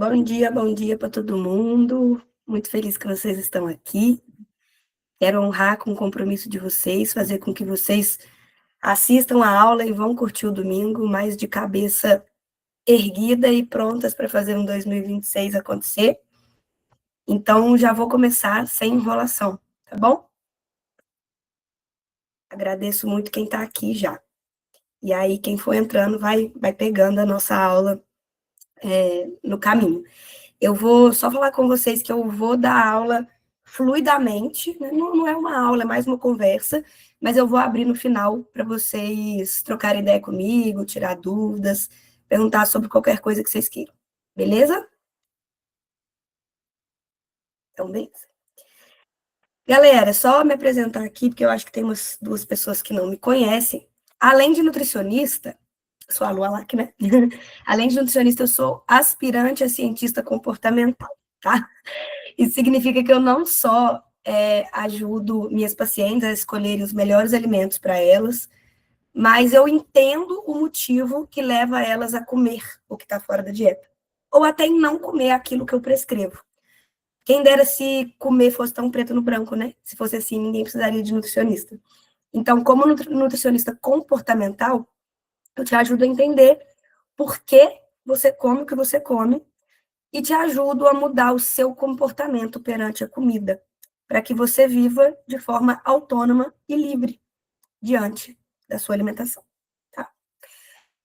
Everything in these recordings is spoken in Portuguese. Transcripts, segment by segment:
Bom dia para todo mundo. Muito feliz que vocês estão aqui. Quero honrar com o compromisso de vocês, fazer com que vocês assistam a aula e vão curtir o domingo, mais de cabeça erguida e prontas para fazer um 2026 acontecer. Então, já vou começar sem enrolação, tá bom? Agradeço muito quem está aqui já. E aí, quem for entrando, vai pegando a nossa aula no caminho. Eu vou só falar com vocês que eu vou dar aula fluidamente, né? Não é uma aula, é mais uma conversa, mas eu vou abrir no final para vocês trocarem ideia comigo, tirar dúvidas, perguntar sobre qualquer coisa que vocês queiram. Beleza? Então, beleza. Galera, só me apresentar aqui, porque eu acho que tem umas duas pessoas que não me conhecem. Além de nutricionista, sou a Lu Alac, né? Além de nutricionista, eu sou aspirante a cientista comportamental, tá? Isso significa que eu não só ajudo minhas pacientes a escolherem os melhores alimentos para elas, mas eu entendo o motivo que leva elas a comer o que está fora da dieta. Ou até em não comer aquilo que eu prescrevo. Quem dera se comer fosse tão preto no branco, né? Se fosse assim, ninguém precisaria de nutricionista. Então, como nutricionista comportamental, eu te ajudo a entender por que você come o que você come e te ajudo a mudar o seu comportamento perante a comida, para que você viva de forma autônoma e livre diante da sua alimentação. Tá?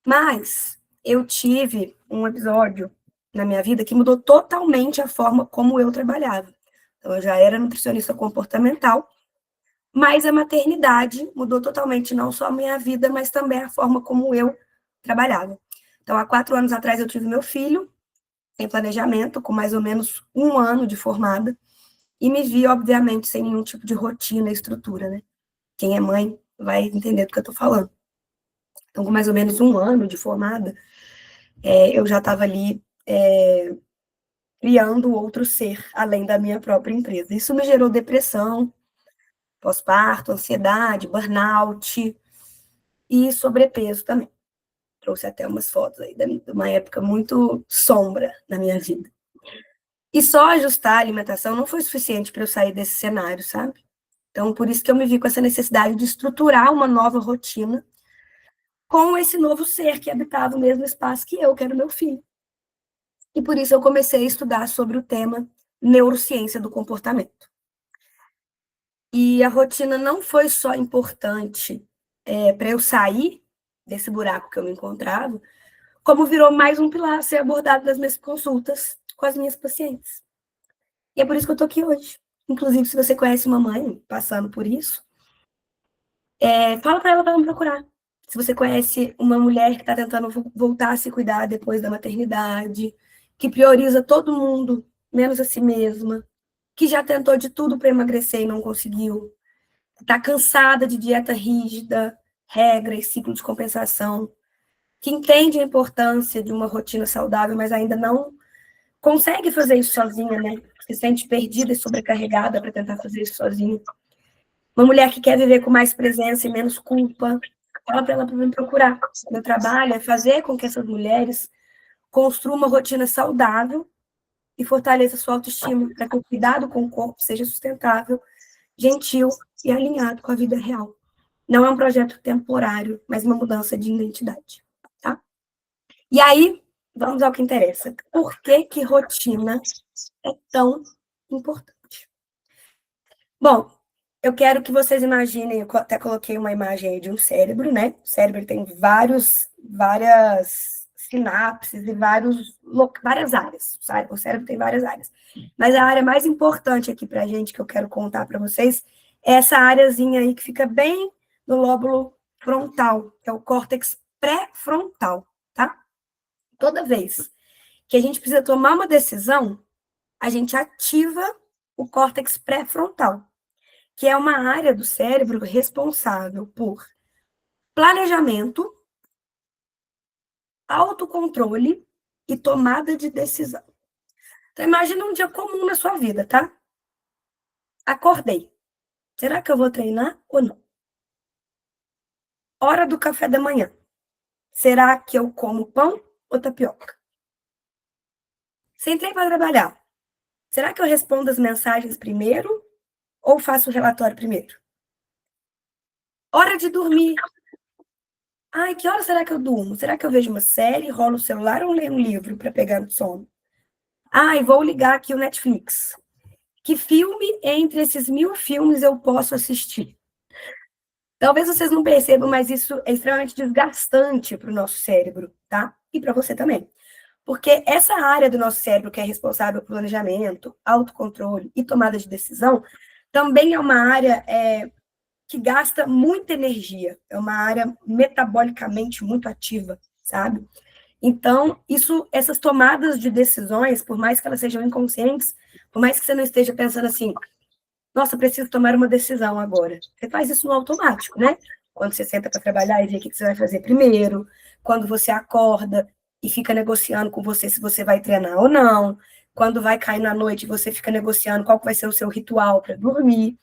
Mas eu tive um episódio na minha vida que mudou totalmente a forma como eu trabalhava. Então, eu já era nutricionista comportamental, mas a maternidade mudou totalmente não só a minha vida, mas também a forma como eu trabalhava. Então, há 4 anos atrás eu tive meu filho, sem planejamento, com mais ou menos 1 ano de formada, e me vi, obviamente, sem nenhum tipo de rotina e estrutura, né? Quem é mãe vai entender do que eu tô falando. Então, com mais ou menos 1 ano de formada, eu já estava ali criando outro ser, além da minha própria empresa. Isso me gerou depressão, pós-parto, ansiedade, burnout e sobrepeso também. Trouxe até umas fotos aí de uma época muito sombra na minha vida. E só ajustar a alimentação não foi suficiente para eu sair desse cenário, sabe? Então, por isso que eu me vi com essa necessidade de estruturar uma nova rotina com esse novo ser que habitava o mesmo espaço que eu, que era o meu filho. E por isso eu comecei a estudar sobre o tema neurociência do comportamento. E a rotina não foi só importante para eu sair desse buraco que eu me encontrava, como virou mais um pilar a ser abordado nas minhas consultas com as minhas pacientes. E é por isso que eu estou aqui hoje. Inclusive, se você conhece uma mãe passando por isso, fala para ela me procurar. Se você conhece uma mulher que está tentando voltar a se cuidar depois da maternidade, que prioriza todo mundo, menos a si mesma, que já tentou de tudo para emagrecer e não conseguiu, está cansada de dieta rígida, regra e ciclo de compensação, que entende a importância de uma rotina saudável, mas ainda não consegue fazer isso sozinha, né? Se sente perdida e sobrecarregada para tentar fazer isso sozinha. Uma mulher que quer viver com mais presença e menos culpa, fala para ela me procurar. Meu trabalho é fazer com que essas mulheres construam uma rotina saudável e fortaleça sua autoestima, para que o cuidado com o corpo seja sustentável, gentil e alinhado com a vida real. Não é um projeto temporário, mas uma mudança de identidade. Tá? E aí, vamos ao que interessa. Por que rotina é tão importante? Bom, eu quero que vocês imaginem, eu até coloquei uma imagem aí de um cérebro, né? O cérebro tem várias sinapses e várias áreas, sabe? O cérebro tem várias áreas. Mas a área mais importante aqui para a gente, que eu quero contar para vocês, é essa áreazinha aí que fica bem no lóbulo frontal, que é o córtex pré-frontal, tá? Toda vez que a gente precisa tomar uma decisão, a gente ativa o córtex pré-frontal, que é uma área do cérebro responsável por planejamento, autocontrole e tomada de decisão. Então, imagina um dia comum na sua vida, tá? Acordei. Será que eu vou treinar ou não? Hora do café da manhã. Será que eu como pão ou tapioca? Se entrei para trabalhar, será que eu respondo as mensagens primeiro ou faço o relatório primeiro? Hora de dormir. Ai, que hora será que eu durmo? Será que eu vejo uma série, rolo o celular ou leio um livro para pegar no sono? Ai, vou ligar aqui o Netflix. Que filme entre esses 1000 filmes eu posso assistir? Talvez vocês não percebam, mas isso é extremamente desgastante para o nosso cérebro, tá? E para você também. Porque essa área do nosso cérebro que é responsável por planejamento, autocontrole e tomada de decisão, também é uma área que gasta muita energia, é uma área metabolicamente muito ativa, sabe? Então, essas tomadas de decisões, por mais que elas sejam inconscientes, por mais que você não esteja pensando assim, nossa, preciso tomar uma decisão agora. Você faz isso no automático, né? Quando você senta para trabalhar e vê o que você vai fazer primeiro, quando você acorda e fica negociando com você se você vai treinar ou não, quando vai cair na noite, você fica negociando qual vai ser o seu ritual para dormir.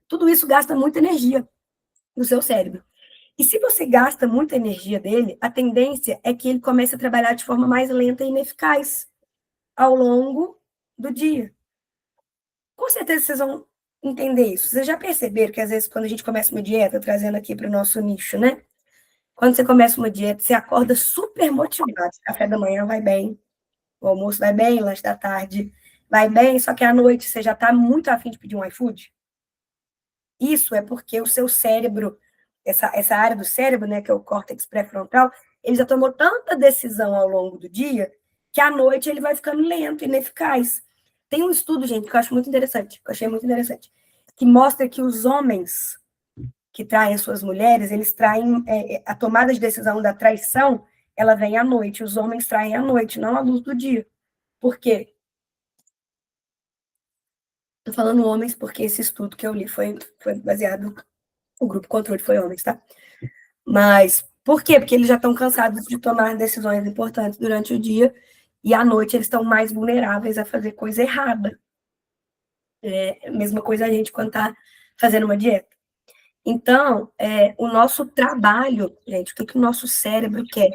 Tudo isso gasta muita energia no seu cérebro. E se você gasta muita energia dele, a tendência é que ele comece a trabalhar de forma mais lenta e ineficaz ao longo do dia. Com certeza vocês vão entender isso. Vocês já perceberam que, às vezes, quando a gente começa uma dieta, trazendo aqui para o nosso nicho, né? Quando você começa uma dieta, você acorda super motivado. O café da manhã vai bem, o almoço vai bem, o lanche da tarde vai bem, só que à noite você já está muito afim de pedir um iFood. Isso é porque o seu cérebro, essa área do cérebro, né, que é o córtex pré-frontal, ele já tomou tanta decisão ao longo do dia que à noite ele vai ficando lento, ineficaz. Tem um estudo, gente, que eu acho muito interessante, que eu achei muito interessante, que mostra que os homens que traem suas mulheres, eles traem a tomada de decisão da traição, ela vem à noite. Os homens traem à noite, não à luz do dia. Por quê? Estou falando homens porque esse estudo que eu li foi baseado, o grupo controle foi homens, tá? Mas por quê? Porque eles já estão cansados de tomar decisões importantes durante o dia e à noite eles estão mais vulneráveis a fazer coisa errada. É a mesma coisa a gente quando está fazendo uma dieta. Então, o nosso trabalho, gente, o que o nosso cérebro quer?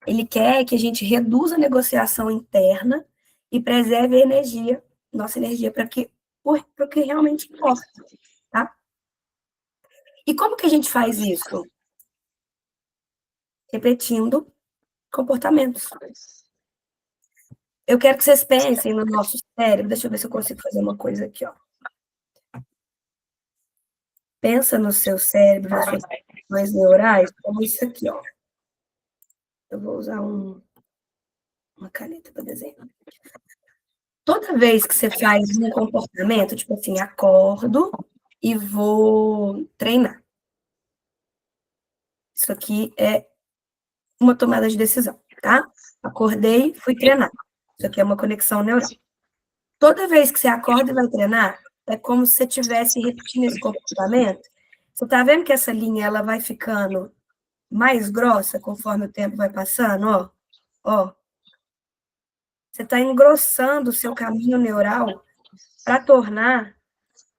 Ele quer que a gente reduza a negociação interna e preserve a energia, nossa energia, para o que realmente importa, tá? E como que a gente faz isso? Repetindo comportamentos. Eu quero que vocês pensem no nosso cérebro. Deixa eu ver se eu consigo fazer uma coisa aqui, ó. Pensa no seu cérebro, nas suas conexões neurais, como isso aqui, ó. Eu vou usar uma caneta para desenhar. Toda vez que você faz um comportamento, tipo assim, acordo e vou treinar. Isso aqui é uma tomada de decisão, tá? Acordei, fui treinar. Isso aqui é uma conexão neural. Toda vez que você acorda e vai treinar, é como se você estivesse repetindo esse comportamento. Você tá vendo que essa linha ela vai ficando mais grossa conforme o tempo vai passando, ó? Ó. Você está engrossando o seu caminho neural para tornar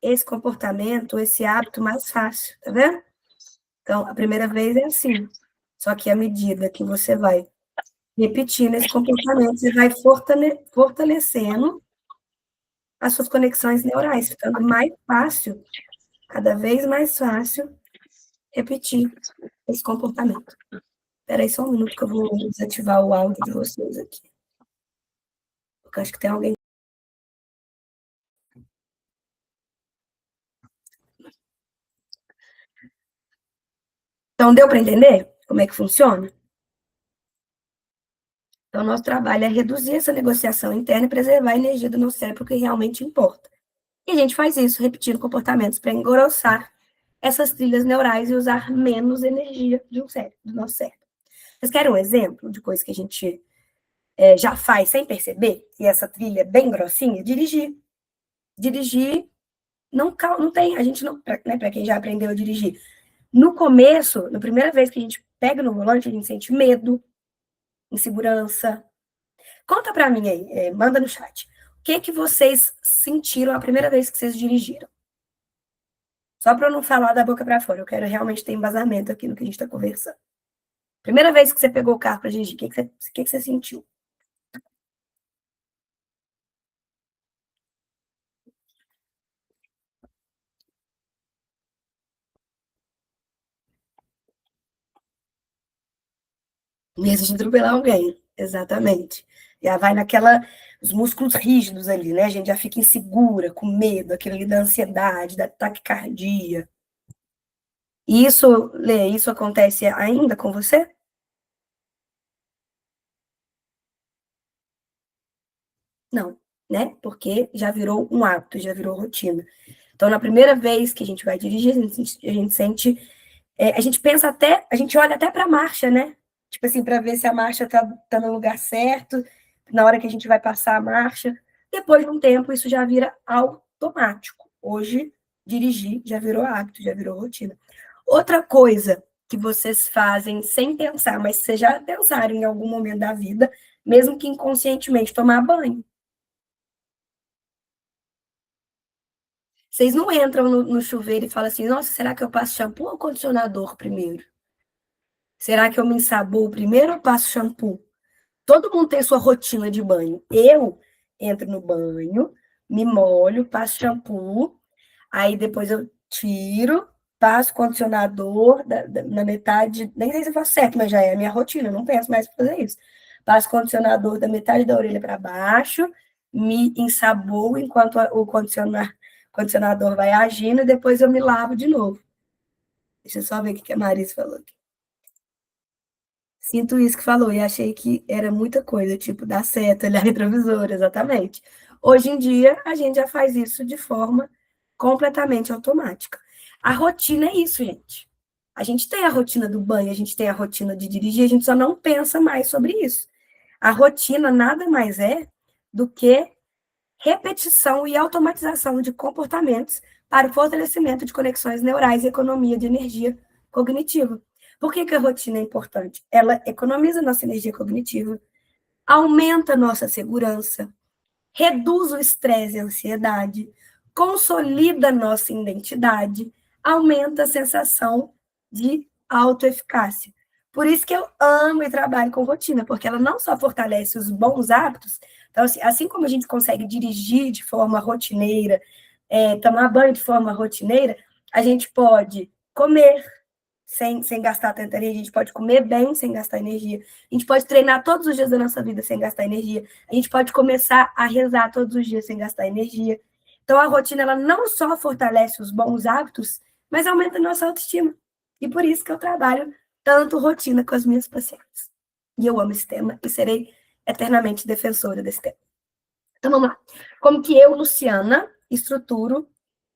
esse comportamento, esse hábito mais fácil, tá vendo? Então, a primeira vez é assim. Só que à medida que você vai repetindo esse comportamento, você vai fortalecendo as suas conexões neurais, ficando mais fácil, cada vez mais fácil, repetir esse comportamento. Espera aí só um minuto que eu vou desativar o áudio de vocês aqui. Porque eu acho que tem alguém. Então, deu para entender como é que funciona? Então, nosso trabalho é reduzir essa negociação interna e preservar a energia do nosso cérebro, que realmente importa. E a gente faz isso repetindo comportamentos para engrossar essas trilhas neurais e usar menos energia do nosso cérebro. Vocês querem um exemplo de coisa que a gente já faz sem perceber? E essa trilha é bem grossinha? Dirigir. Dirigir não tem, a gente não, né, para quem já aprendeu a dirigir. No começo, na primeira vez que a gente pega no volante, a gente sente medo, insegurança. Conta para mim aí, manda no chat. O que vocês sentiram a primeira vez que vocês dirigiram? Só para eu não falar da boca para fora, eu quero realmente ter embasamento aqui no que a gente está conversando. Primeira vez que você pegou o carro para dirigir, o que você sentiu? Medo de atropelar alguém, exatamente. Já vai naquela, os músculos rígidos ali, né? A gente já fica insegura, com medo, aquele ali da ansiedade, da taquicardia. Isso, Lê, isso acontece ainda com você? Não, né? Porque já virou um hábito, já virou rotina. Então, na primeira vez que a gente vai dirigir, a gente sente, a gente pensa até, a gente olha até para a marcha, né? Tipo assim, para ver se a marcha tá no lugar certo, na hora que a gente vai passar a marcha. Depois de um tempo, isso já vira automático. Hoje, dirigir já virou hábito, já virou rotina. Outra coisa que vocês fazem sem pensar, mas vocês já pensaram em algum momento da vida, mesmo que inconscientemente, tomar banho. Vocês não entram no chuveiro e falam assim, nossa, será que eu passo shampoo ou condicionador primeiro? Será que eu me ensaboo primeiro ou passo shampoo? Todo mundo tem sua rotina de banho. Eu entro no banho, me molho, passo shampoo, aí depois eu tiro, passo condicionador na metade, nem sei se eu faço certo, mas já é a minha rotina, eu não penso mais em fazer isso. Passo condicionador da metade da orelha para baixo, me ensaboo enquanto o condicionador vai agindo e depois eu me lavo de novo. Deixa eu só ver o que a Marisa falou aqui. Sinto isso que falou e achei que era muita coisa, tipo dar seta, olhar retrovisor, exatamente. Hoje em dia, a gente já faz isso de forma completamente automática. A rotina é isso, gente. A gente tem a rotina do banho, a gente tem a rotina de dirigir, a gente só não pensa mais sobre isso. A rotina nada mais é do que repetição e automatização de comportamentos para o fortalecimento de conexões neurais e economia de energia cognitiva. Por que a rotina é importante? Ela economiza nossa energia cognitiva, aumenta nossa segurança, reduz o estresse e a ansiedade, consolida nossa identidade, aumenta a sensação de autoeficácia. Por isso que eu amo e trabalho com rotina, porque ela não só fortalece os bons hábitos, então, assim como a gente consegue dirigir de forma rotineira, tomar banho de forma rotineira, a gente pode comer sem gastar tanta energia, a gente pode comer bem sem gastar energia, a gente pode treinar todos os dias da nossa vida sem gastar energia, a gente pode começar a rezar todos os dias sem gastar energia. Então, a rotina, ela não só fortalece os bons hábitos, mas aumenta a nossa autoestima. E por isso que eu trabalho tanto rotina com as minhas pacientes. E eu amo esse tema e serei eternamente defensora desse tema. Então, vamos lá. Como que eu, Luciana, estruturo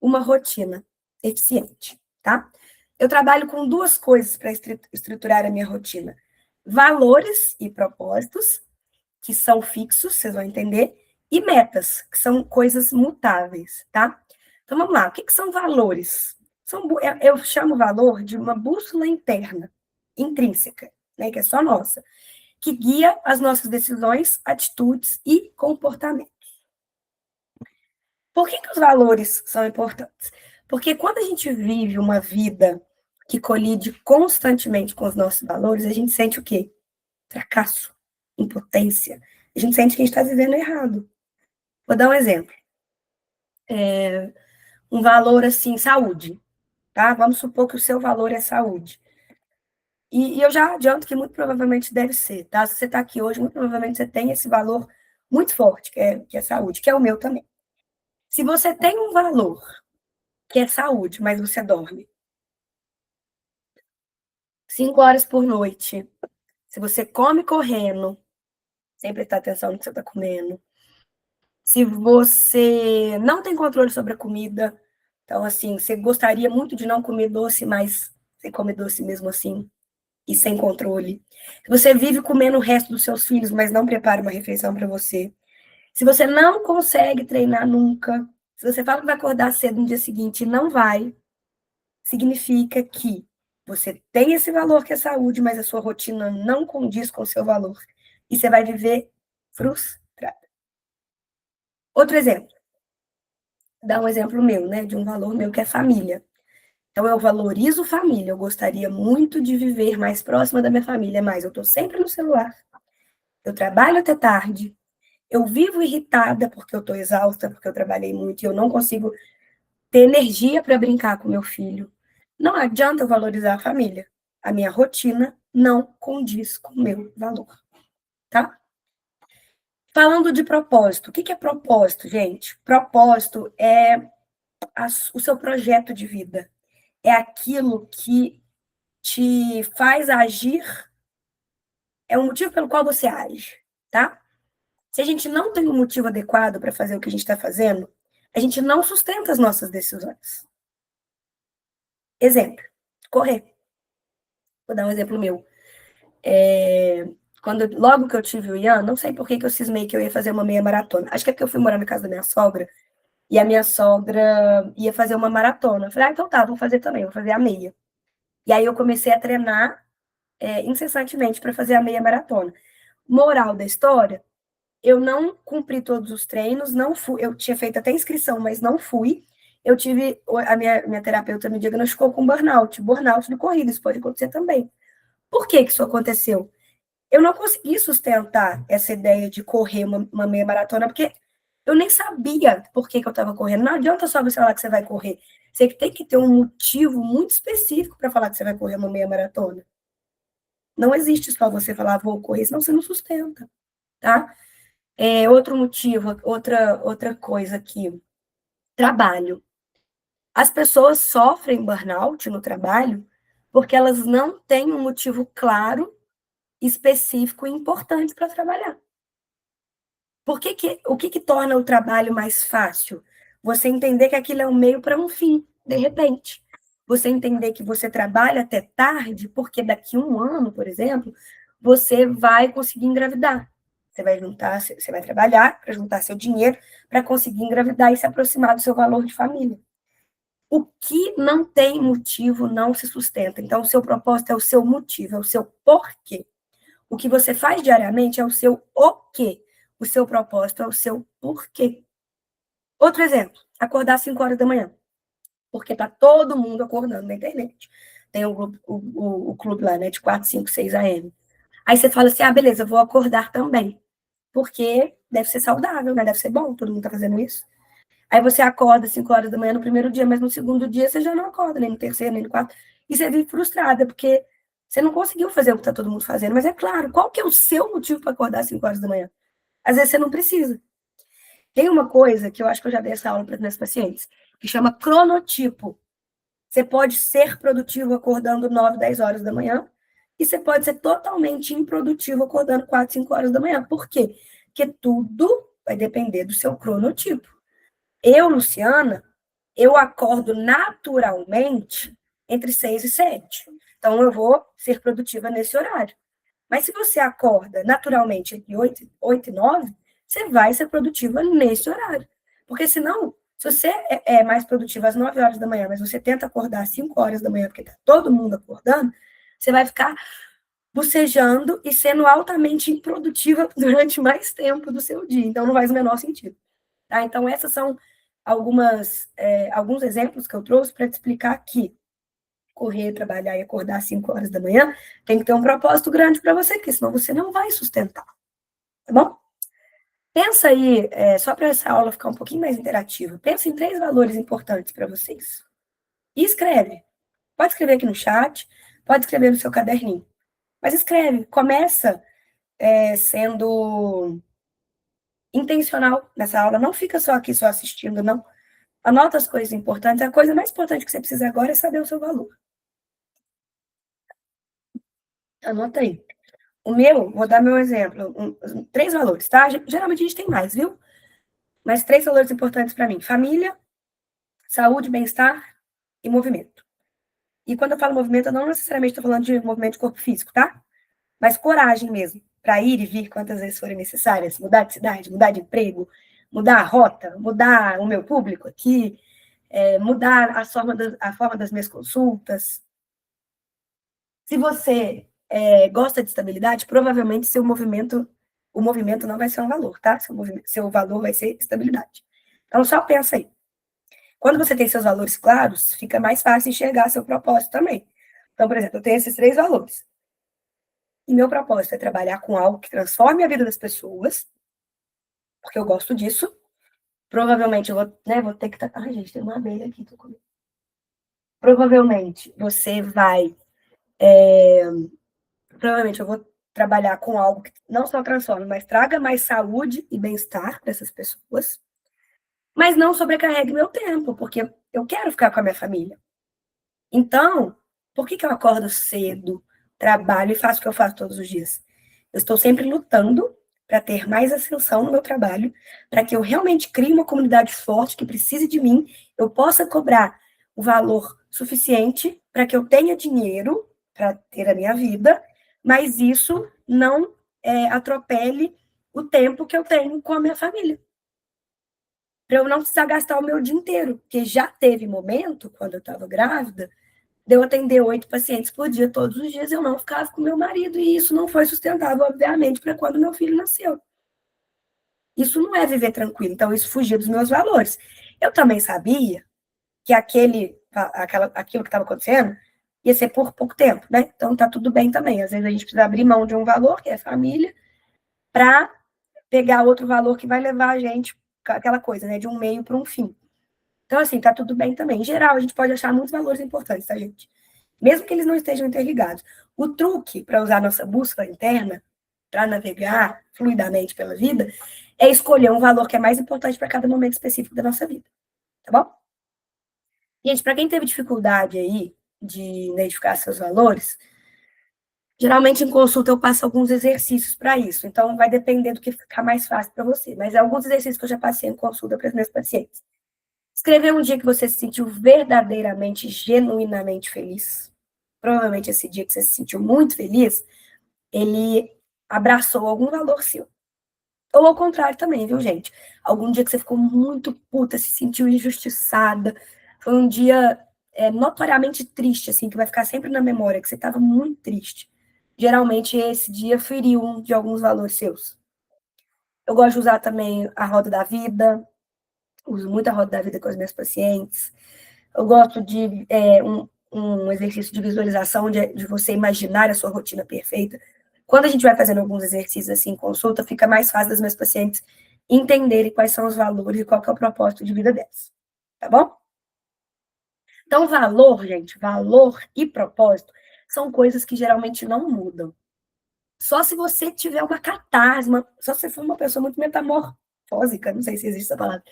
uma rotina eficiente, tá? Eu trabalho com duas coisas para estruturar a minha rotina: valores e propósitos, que são fixos, vocês vão entender, e metas, que são coisas mutáveis, tá? Então vamos lá, o que são valores? Eu chamo valor de uma bússola interna, intrínseca, né, que é só nossa, que guia as nossas decisões, atitudes e comportamentos. Por que os valores são importantes? Porque quando a gente vive uma vida que colide constantemente com os nossos valores, a gente sente o quê? Fracasso, impotência. A gente sente que a gente está vivendo errado. Vou dar um exemplo. Um valor assim, saúde. Tá? Vamos supor que o seu valor é saúde. E eu já adianto que muito provavelmente deve ser. Tá? Se você está aqui hoje, muito provavelmente você tem esse valor muito forte, que é saúde, que é o meu também. Se você tem um valor que é saúde, mas você dorme 5 horas por noite, se você come correndo, sem prestar atenção no que você está comendo, se você não tem controle sobre a comida, então, assim, você gostaria muito de não comer doce, mas você come doce mesmo assim, e sem controle. Se você vive comendo o resto dos seus filhos, mas não prepara uma refeição para você. Se você não consegue treinar nunca, se você fala que vai acordar cedo no dia seguinte e não vai, significa que você tem esse valor que é saúde, mas a sua rotina não condiz com o seu valor. E você vai viver frustrado. Outro exemplo. Dar um exemplo meu, né? De um valor meu que é família. Então, eu valorizo família. Eu gostaria muito de viver mais próxima da minha família, mas eu estou sempre no celular. Eu trabalho até tarde. Eu vivo irritada porque eu estou exausta, porque eu trabalhei muito e eu não consigo ter energia para brincar com meu filho. Não adianta eu valorizar a família. A minha rotina não condiz com o meu valor, tá? Falando de propósito, o que é propósito, gente? Propósito é o seu projeto de vida. É aquilo que te faz agir, é o motivo pelo qual você age, tá? Se a gente não tem um motivo adequado para fazer o que a gente está fazendo, a gente não sustenta as nossas decisões. Exemplo, correr. Vou dar um exemplo meu. Logo que eu tive o Ian, não sei por que eu cismei que eu ia fazer uma meia maratona. Acho que é porque eu fui morar na casa da minha sogra, e a minha sogra ia fazer uma maratona. Eu falei, então tá, vou fazer também, vou fazer a meia. E aí eu comecei a treinar incessantemente para fazer a meia maratona. Moral da história, eu não cumpri todos os treinos, não fui, eu tinha feito até inscrição, mas não fui. Eu tive, a minha terapeuta me diagnosticou com burnout de corrida, isso pode acontecer também. Por que isso aconteceu? Eu não consegui sustentar essa ideia de correr uma meia maratona, porque eu nem sabia por que eu estava correndo. Não adianta só você falar que você vai correr. Você tem que ter um motivo muito específico para falar que você vai correr uma meia maratona. Não existe só você falar, vou correr, senão você não sustenta, tá? Outro motivo, outra coisa aqui, trabalho. As pessoas sofrem burnout no trabalho porque elas não têm um motivo claro, específico e importante para trabalhar. O que torna o trabalho mais fácil? Você entender que aquilo é um meio para um fim, de repente. Você entender que você trabalha até tarde, porque daqui a um ano, por exemplo, você vai conseguir engravidar. Você vai trabalhar para juntar seu dinheiro para conseguir engravidar e se aproximar do seu valor de família. O que não tem motivo não se sustenta. Então, o seu propósito é o seu motivo, é o seu porquê. O que você faz diariamente é o seu o quê. O seu propósito é o seu porquê. Outro exemplo, acordar às 5 horas da manhã. Porque tá todo mundo acordando na internet. Tem o clube lá, né, de 4, 5, 6 AM. Aí você fala assim, beleza, vou acordar também. Porque deve ser saudável, né? Deve ser bom, todo mundo tá fazendo isso. Aí você acorda às 5 horas da manhã no primeiro dia, mas no segundo dia você já não acorda, nem no terceiro, nem no quarto. E você vive frustrada, porque você não conseguiu fazer o que está todo mundo fazendo. Mas é claro, qual que é o seu motivo para acordar às 5 horas da manhã? Às vezes você não precisa. Tem uma coisa que eu acho que eu já dei essa aula para os meus pacientes, que chama cronotipo. Você pode ser produtivo acordando 9, 10 horas da manhã, e você pode ser totalmente improdutivo acordando 4, 5 horas da manhã. Por quê? Porque tudo vai depender do seu cronotipo. Eu, Luciana, eu acordo naturalmente entre 6 e 7. Então, eu vou ser produtiva nesse horário. Mas se você acorda naturalmente entre 8 e 9, você vai ser produtiva nesse horário. Porque senão, se você é mais produtiva às 9 horas da manhã, mas você tenta acordar às 5 horas da manhã, porque está todo mundo acordando, você vai ficar bocejando e sendo altamente improdutiva durante mais tempo do seu dia. Então, não faz o menor sentido. Tá? Então, essas são alguns exemplos que eu trouxe para te explicar que correr, trabalhar e acordar às 5 horas da manhã tem que ter um propósito grande para você, porque senão você não vai sustentar. Tá bom? Pensa aí, só para essa aula ficar um pouquinho mais interativa, pensa em 3 valores importantes para vocês. E escreve. Pode escrever aqui no chat, pode escrever no seu caderninho. Mas escreve, começa sendo intencional nessa aula. Não fica só aqui, só assistindo, não. Anota as coisas importantes. A coisa mais importante que você precisa agora é saber o seu valor. Anota aí. O meu, vou dar meu exemplo. 3 valores, tá? Geralmente a gente tem mais, viu? Mas 3 valores importantes para mim: família, saúde, bem-estar e movimento. E quando eu falo movimento, eu não necessariamente estou falando de movimento de corpo físico, tá? Mas coragem mesmo, para ir e vir quantas vezes forem necessárias, mudar de cidade, mudar de emprego, mudar a rota, mudar o meu público aqui, mudar a forma das minhas consultas. Se você gosta de estabilidade, provavelmente o movimento não vai ser um valor, tá? Seu valor vai ser estabilidade. Então, só pensa aí. Quando você tem seus valores claros, fica mais fácil enxergar seu propósito também. Então, por exemplo, eu tenho esses 3 valores. E meu propósito é trabalhar com algo que transforme a vida das pessoas, porque eu gosto disso. Provavelmente eu vou ter que... Ai, gente, tem uma abelha aqui. Provavelmente você vai provavelmente eu vou trabalhar com algo que não só transforme, mas traga mais saúde e bem-estar para essas pessoas, mas não sobrecarregue meu tempo, porque eu quero ficar com a minha família. Então, por que eu acordo cedo, trabalho e faço o que eu faço todos os dias? Eu estou sempre lutando para ter mais ascensão no meu trabalho, para que eu realmente crie uma comunidade forte que precise de mim, eu possa cobrar o valor suficiente para que eu tenha dinheiro para ter a minha vida, mas isso não atropele o tempo que eu tenho com a minha família. Para eu não precisar gastar o meu dia inteiro, porque já teve momento, quando eu estava grávida, de eu atender 8 pacientes por dia, todos os dias, eu não ficava com meu marido, e isso não foi sustentável, obviamente, para quando meu filho nasceu. Isso não é viver tranquilo, então isso fugia dos meus valores. Eu também sabia que aquilo que estava acontecendo ia ser por pouco tempo, né? Então tá tudo bem também. Às vezes a gente precisa abrir mão de um valor, que é a família, para pegar outro valor que vai levar a gente, aquela coisa, né? De um meio para um fim. Então, assim, tá tudo bem também. Em geral, a gente pode achar muitos valores importantes, tá, gente? Mesmo que eles não estejam interligados. O truque para usar nossa bússola interna, para navegar fluidamente pela vida, é escolher um valor que é mais importante para cada momento específico da nossa vida. Tá bom? Gente, para quem teve dificuldade aí de identificar seus valores, geralmente em consulta eu passo alguns exercícios para isso. Então, vai depender do que ficar mais fácil para você. Mas é alguns exercícios que eu já passei em consulta para os meus pacientes. Escrever um dia que você se sentiu verdadeiramente, genuinamente feliz. Provavelmente esse dia que você se sentiu muito feliz, ele abraçou algum valor seu. Ou ao contrário também, viu, gente? Algum dia que você ficou muito puta, se sentiu injustiçada, foi um dia notoriamente triste, assim, que vai ficar sempre na memória, que você estava muito triste. Geralmente esse dia feriu um de alguns valores seus. Eu gosto de usar também a roda da vida, uso muito a roda da vida com os meus pacientes. Eu gosto de um exercício de visualização, de você imaginar a sua rotina perfeita. Quando a gente vai fazendo alguns exercícios assim em consulta, fica mais fácil das meus pacientes entenderem quais são os valores e qual que é o propósito de vida delas. Tá bom? Então, valor, gente, valor e propósito são coisas que geralmente não mudam. Só se você tiver uma catarse, só se você for uma pessoa muito metamorfósica, não sei se existe essa palavra,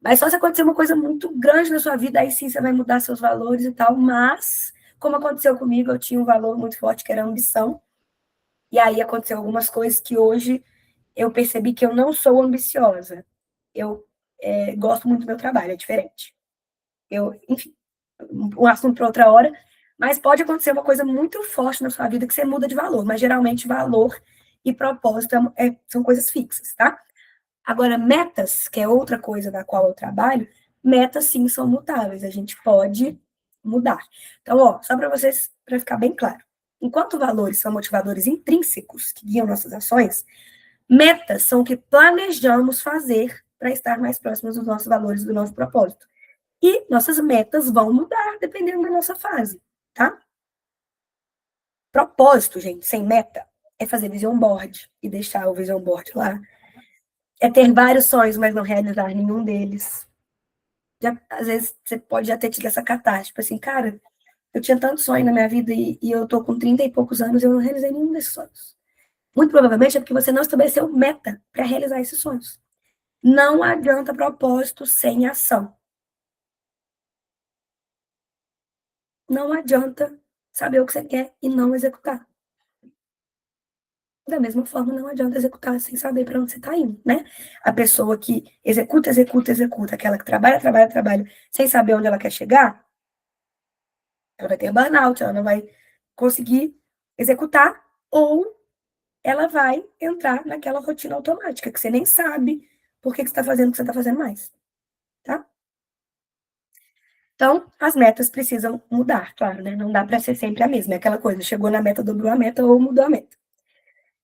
mas só se acontecer uma coisa muito grande na sua vida, aí sim você vai mudar seus valores e tal. Mas, como aconteceu comigo, eu tinha um valor muito forte que era a ambição. E aí aconteceu algumas coisas que hoje eu percebi que eu não sou ambiciosa. Eu gosto muito do meu trabalho, é diferente. Enfim, um assunto para outra hora. Mas pode acontecer uma coisa muito forte na sua vida que você muda de valor. Mas geralmente valor e propósito são coisas fixas, tá? Agora, metas, que é outra coisa da qual eu trabalho, metas sim são mutáveis, a gente pode mudar. Então, ó, só para vocês, para ficar bem claro, enquanto valores são motivadores intrínsecos que guiam nossas ações, metas são o que planejamos fazer para estar mais próximos dos nossos valores e do nosso propósito. E nossas metas vão mudar dependendo da nossa fase, tá? Propósito, gente, sem meta, é fazer vision board e deixar o vision board lá. É ter vários sonhos, mas não realizar nenhum deles. Às vezes você pode já ter tido essa catástrofe, tipo assim, cara, eu tinha tanto sonho na minha vida e eu tô com 30 e poucos anos e eu não realizei nenhum desses sonhos. Muito provavelmente é porque você não estabeleceu meta para realizar esses sonhos. Não adianta propósito sem ação. Não adianta saber o que você quer e não executar. Da mesma forma, não adianta executar sem saber para onde você está indo, né? A pessoa que executa, executa, executa, aquela que trabalha, trabalha, trabalha, sem saber onde ela quer chegar, ela vai ter burnout, ela não vai conseguir executar, ou ela vai entrar naquela rotina automática, que você nem sabe por que você está fazendo o que você está fazendo mais, tá? Então, as metas precisam mudar, claro, né? Não dá para ser sempre a mesma, é aquela coisa, chegou na meta, dobrou a meta ou mudou a meta.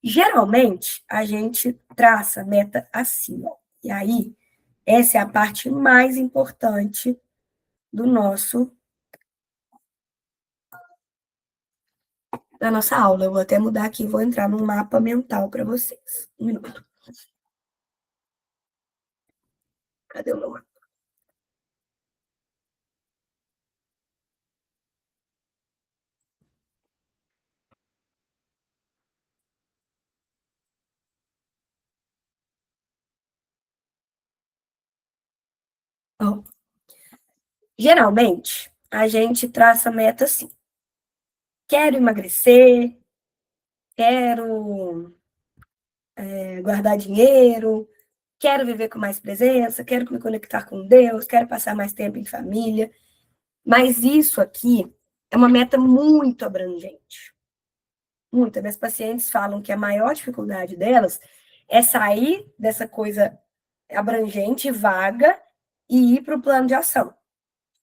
Geralmente, a gente traça a meta assim, ó. E aí, essa é a parte mais importante do nosso da nossa aula. Eu vou até mudar aqui, vou entrar num mapa mental para vocês. Um minuto. Cadê o meu mapa? Ó, geralmente, a gente traça meta assim. Quero emagrecer, quero guardar dinheiro, quero viver com mais presença, quero me conectar com Deus, quero passar mais tempo em família. Mas isso aqui é uma meta muito abrangente. Muitas das pacientes falam que a maior dificuldade delas é sair dessa coisa abrangente, vaga, e ir para o plano de ação.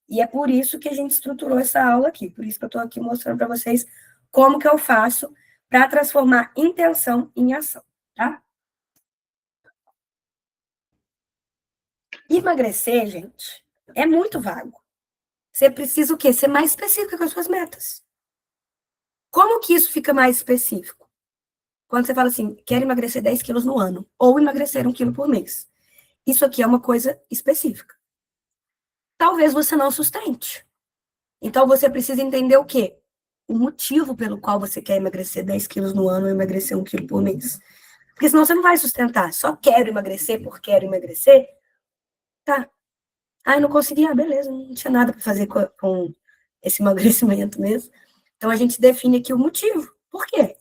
E é por isso que a gente estruturou essa aula aqui. Por isso que eu estou aqui mostrando para vocês como que eu faço para transformar intenção em ação, tá? Emagrecer, gente, é muito vago. Você precisa o quê? Ser mais específica com as suas metas. Como que isso fica mais específico? Quando você fala assim, quero emagrecer 10 quilos no ano, ou emagrecer 1 quilo por mês. Isso aqui é uma coisa específica. Talvez você não sustente. Então, você precisa entender o quê? O motivo pelo qual você quer emagrecer 10 quilos no ano ou emagrecer 1 quilo por mês. Porque senão você não vai sustentar. Só quero emagrecer por quero emagrecer. Tá. Ah, não consegui. Ah, beleza. Não tinha nada para fazer com esse emagrecimento mesmo. Então, a gente define aqui o motivo. Por quê?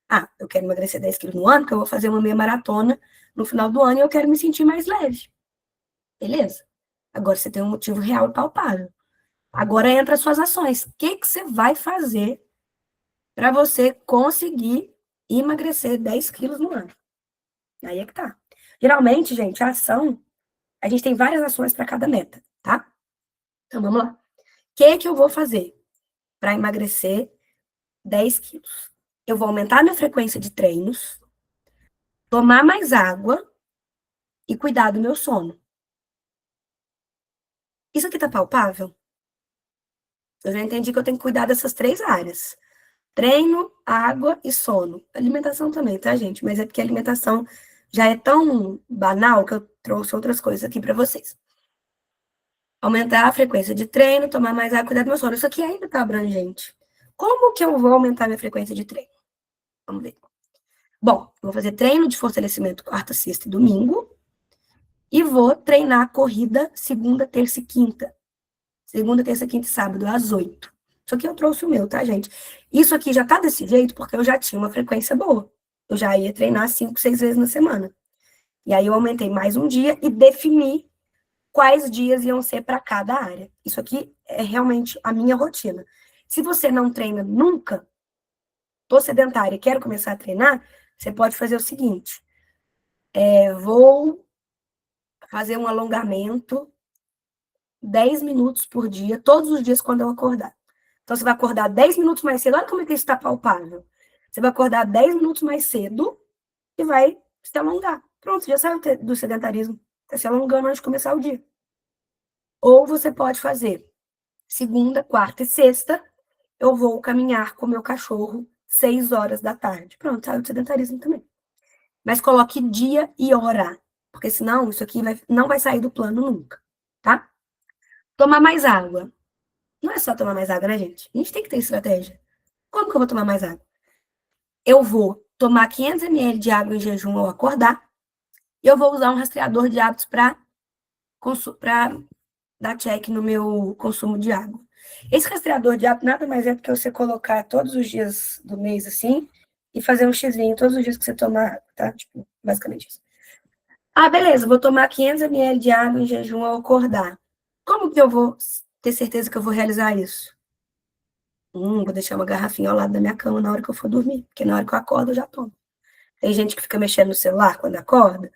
Ah, eu quero emagrecer 10 quilos no ano, porque eu vou fazer uma meia maratona no final do ano e eu quero me sentir mais leve. Beleza. Agora você tem um motivo real e palpável. Agora entra as suas ações. O que você vai fazer para você conseguir emagrecer 10 quilos no ano? Aí é que tá. Geralmente, gente, a ação, a gente tem várias ações para cada meta, tá? Então, vamos lá. O que eu vou fazer para emagrecer 10 quilos? Eu vou aumentar a minha frequência de treinos, tomar mais água e cuidar do meu sono. Isso aqui tá palpável? Eu já entendi que eu tenho que cuidar dessas 3 áreas. Treino, água e sono. Alimentação também, tá, gente? Mas é porque a alimentação já é tão banal que eu trouxe outras coisas aqui para vocês. Aumentar a frequência de treino, tomar mais água, cuidar do meu sono. Isso aqui ainda tá abrangente. Como que eu vou aumentar minha frequência de treino? Vamos ver. Bom, eu vou fazer treino de fortalecimento quarta, sexta e domingo. E vou treinar corrida segunda, terça e quinta. Segunda, terça, quinta e sábado, às 8. Isso aqui eu trouxe o meu, tá, gente? Isso aqui já tá desse jeito porque eu já tinha uma frequência boa. Eu já ia treinar 5, 6 vezes na semana. E aí eu aumentei mais um dia e defini quais dias iam ser para cada área. Isso aqui é realmente a minha rotina. Se você não treina nunca, tô sedentária e quero começar a treinar, você pode fazer o seguinte: vou fazer um alongamento 10 minutos por dia, todos os dias quando eu acordar. Então, você vai acordar 10 minutos mais cedo. Olha como é que isso está palpável. Você vai acordar 10 minutos mais cedo e vai se alongar. Pronto, já saiu do sedentarismo. Está se alongando antes de começar o dia. Ou você pode fazer segunda, quarta e sexta, eu vou caminhar com meu cachorro 6 horas da tarde. Pronto, saiu do sedentarismo também. Mas coloque dia e hora, porque senão isso aqui não vai sair do plano nunca, tá? Tomar mais água. Não é só tomar mais água, né, gente? A gente tem que ter estratégia. Como que eu vou tomar mais água? Eu vou tomar 500 ml de água em jejum ao acordar e eu vou usar um rastreador de hábitos para dar check no meu consumo de água. Esse rastreador de hábitos nada mais é do que você colocar todos os dias do mês assim e fazer um xizinho todos os dias que você tomar água, tá? Tipo, basicamente isso. Ah, beleza, vou tomar 500 ml de água em jejum ao acordar. Como que eu vou ter certeza que eu vou realizar isso? Vou deixar uma garrafinha ao lado da minha cama na hora que eu for dormir, porque na hora que eu acordo eu já tomo. Tem gente que fica mexendo no celular quando acorda,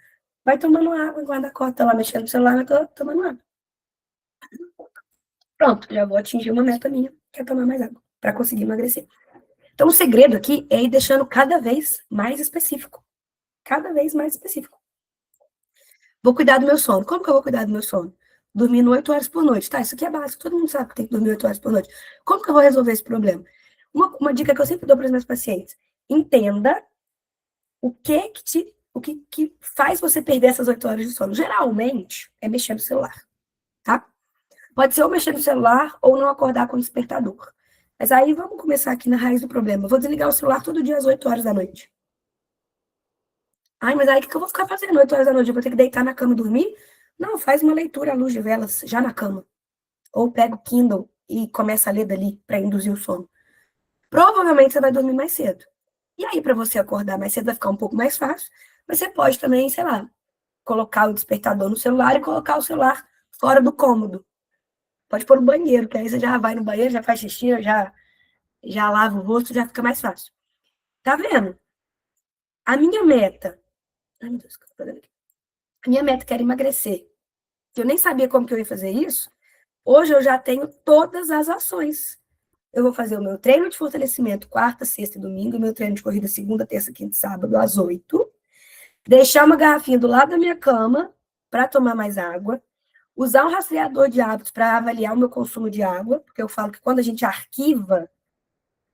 vai tomando água enquanto acorda, tá lá mexendo no celular, eu tô tomando água. Pronto, já vou atingir uma meta minha, que é tomar mais água, para conseguir emagrecer. Então, o segredo aqui é ir deixando cada vez mais específico. Cada vez mais específico. Vou cuidar do meu sono. Como que eu vou cuidar do meu sono? Dormindo 8 horas por noite. Tá, isso aqui é básico, todo mundo sabe que tem que dormir 8 horas por noite. Como que eu vou resolver esse problema? Uma dica que eu sempre dou para os meus pacientes: entenda o que faz você perder essas 8 horas de sono. Geralmente, é mexer no celular, tá? Pode ser ou mexer no celular ou não acordar com o despertador. Mas aí vamos começar aqui na raiz do problema. Eu vou desligar o celular todo dia às 8 horas da noite. Ai, mas aí o que eu vou ficar fazendo 8 horas da noite? Eu vou ter que deitar na cama e dormir? Não, faz uma leitura à luz de velas já na cama. Ou pega o Kindle e começa a ler dali para induzir o sono. Provavelmente você vai dormir mais cedo. E aí, para você acordar mais cedo, vai ficar um pouco mais fácil. Mas você pode também, sei lá, colocar o despertador no celular e colocar o celular fora do cômodo. Pode pôr no banheiro, que aí você já vai no banheiro, já faz xixi, já lava o rosto, já fica mais fácil. Tá vendo? A minha meta. Ai, meu Deus, o que eu tô fazendo aqui? A minha meta é emagrecer. Eu nem sabia como que eu ia fazer isso. Hoje eu já tenho todas as ações. Eu vou fazer o meu treino de fortalecimento quarta, sexta e domingo, o meu treino de corrida segunda, terça, quinta e sábado, às 8. Deixar uma garrafinha do lado da minha cama para tomar mais água. Usar um rastreador de hábitos para avaliar o meu consumo de água, porque eu falo que quando a gente arquiva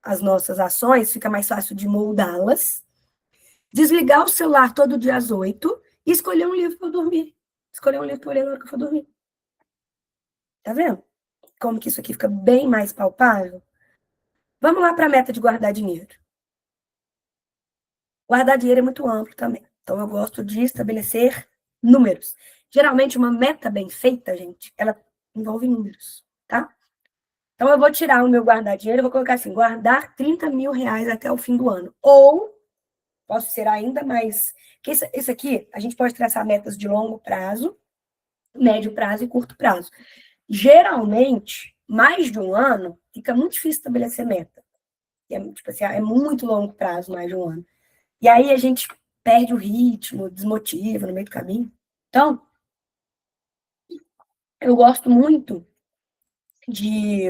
as nossas ações, fica mais fácil de moldá-las. Desligar o celular todo dia às 8 e escolher um livro para dormir. Escolher um livro para ler na hora que eu for dormir. Tá vendo? Como que isso aqui fica bem mais palpável? Vamos lá para a meta de guardar dinheiro. Guardar dinheiro é muito amplo também. Então, eu gosto de estabelecer números. Geralmente, uma meta bem feita, gente, ela envolve números, tá? Então, eu vou tirar o meu guardar dinheiro, eu vou colocar assim, guardar 30 mil reais até o fim do ano. Ou, posso ser ainda mais... Que isso aqui, a gente pode traçar metas de longo prazo, médio prazo e curto prazo. Geralmente, mais de um ano, fica muito difícil estabelecer meta. Tipo assim, é muito longo prazo, mais de um ano. E aí a gente perde o ritmo, desmotiva no meio do caminho. Então, eu gosto muito de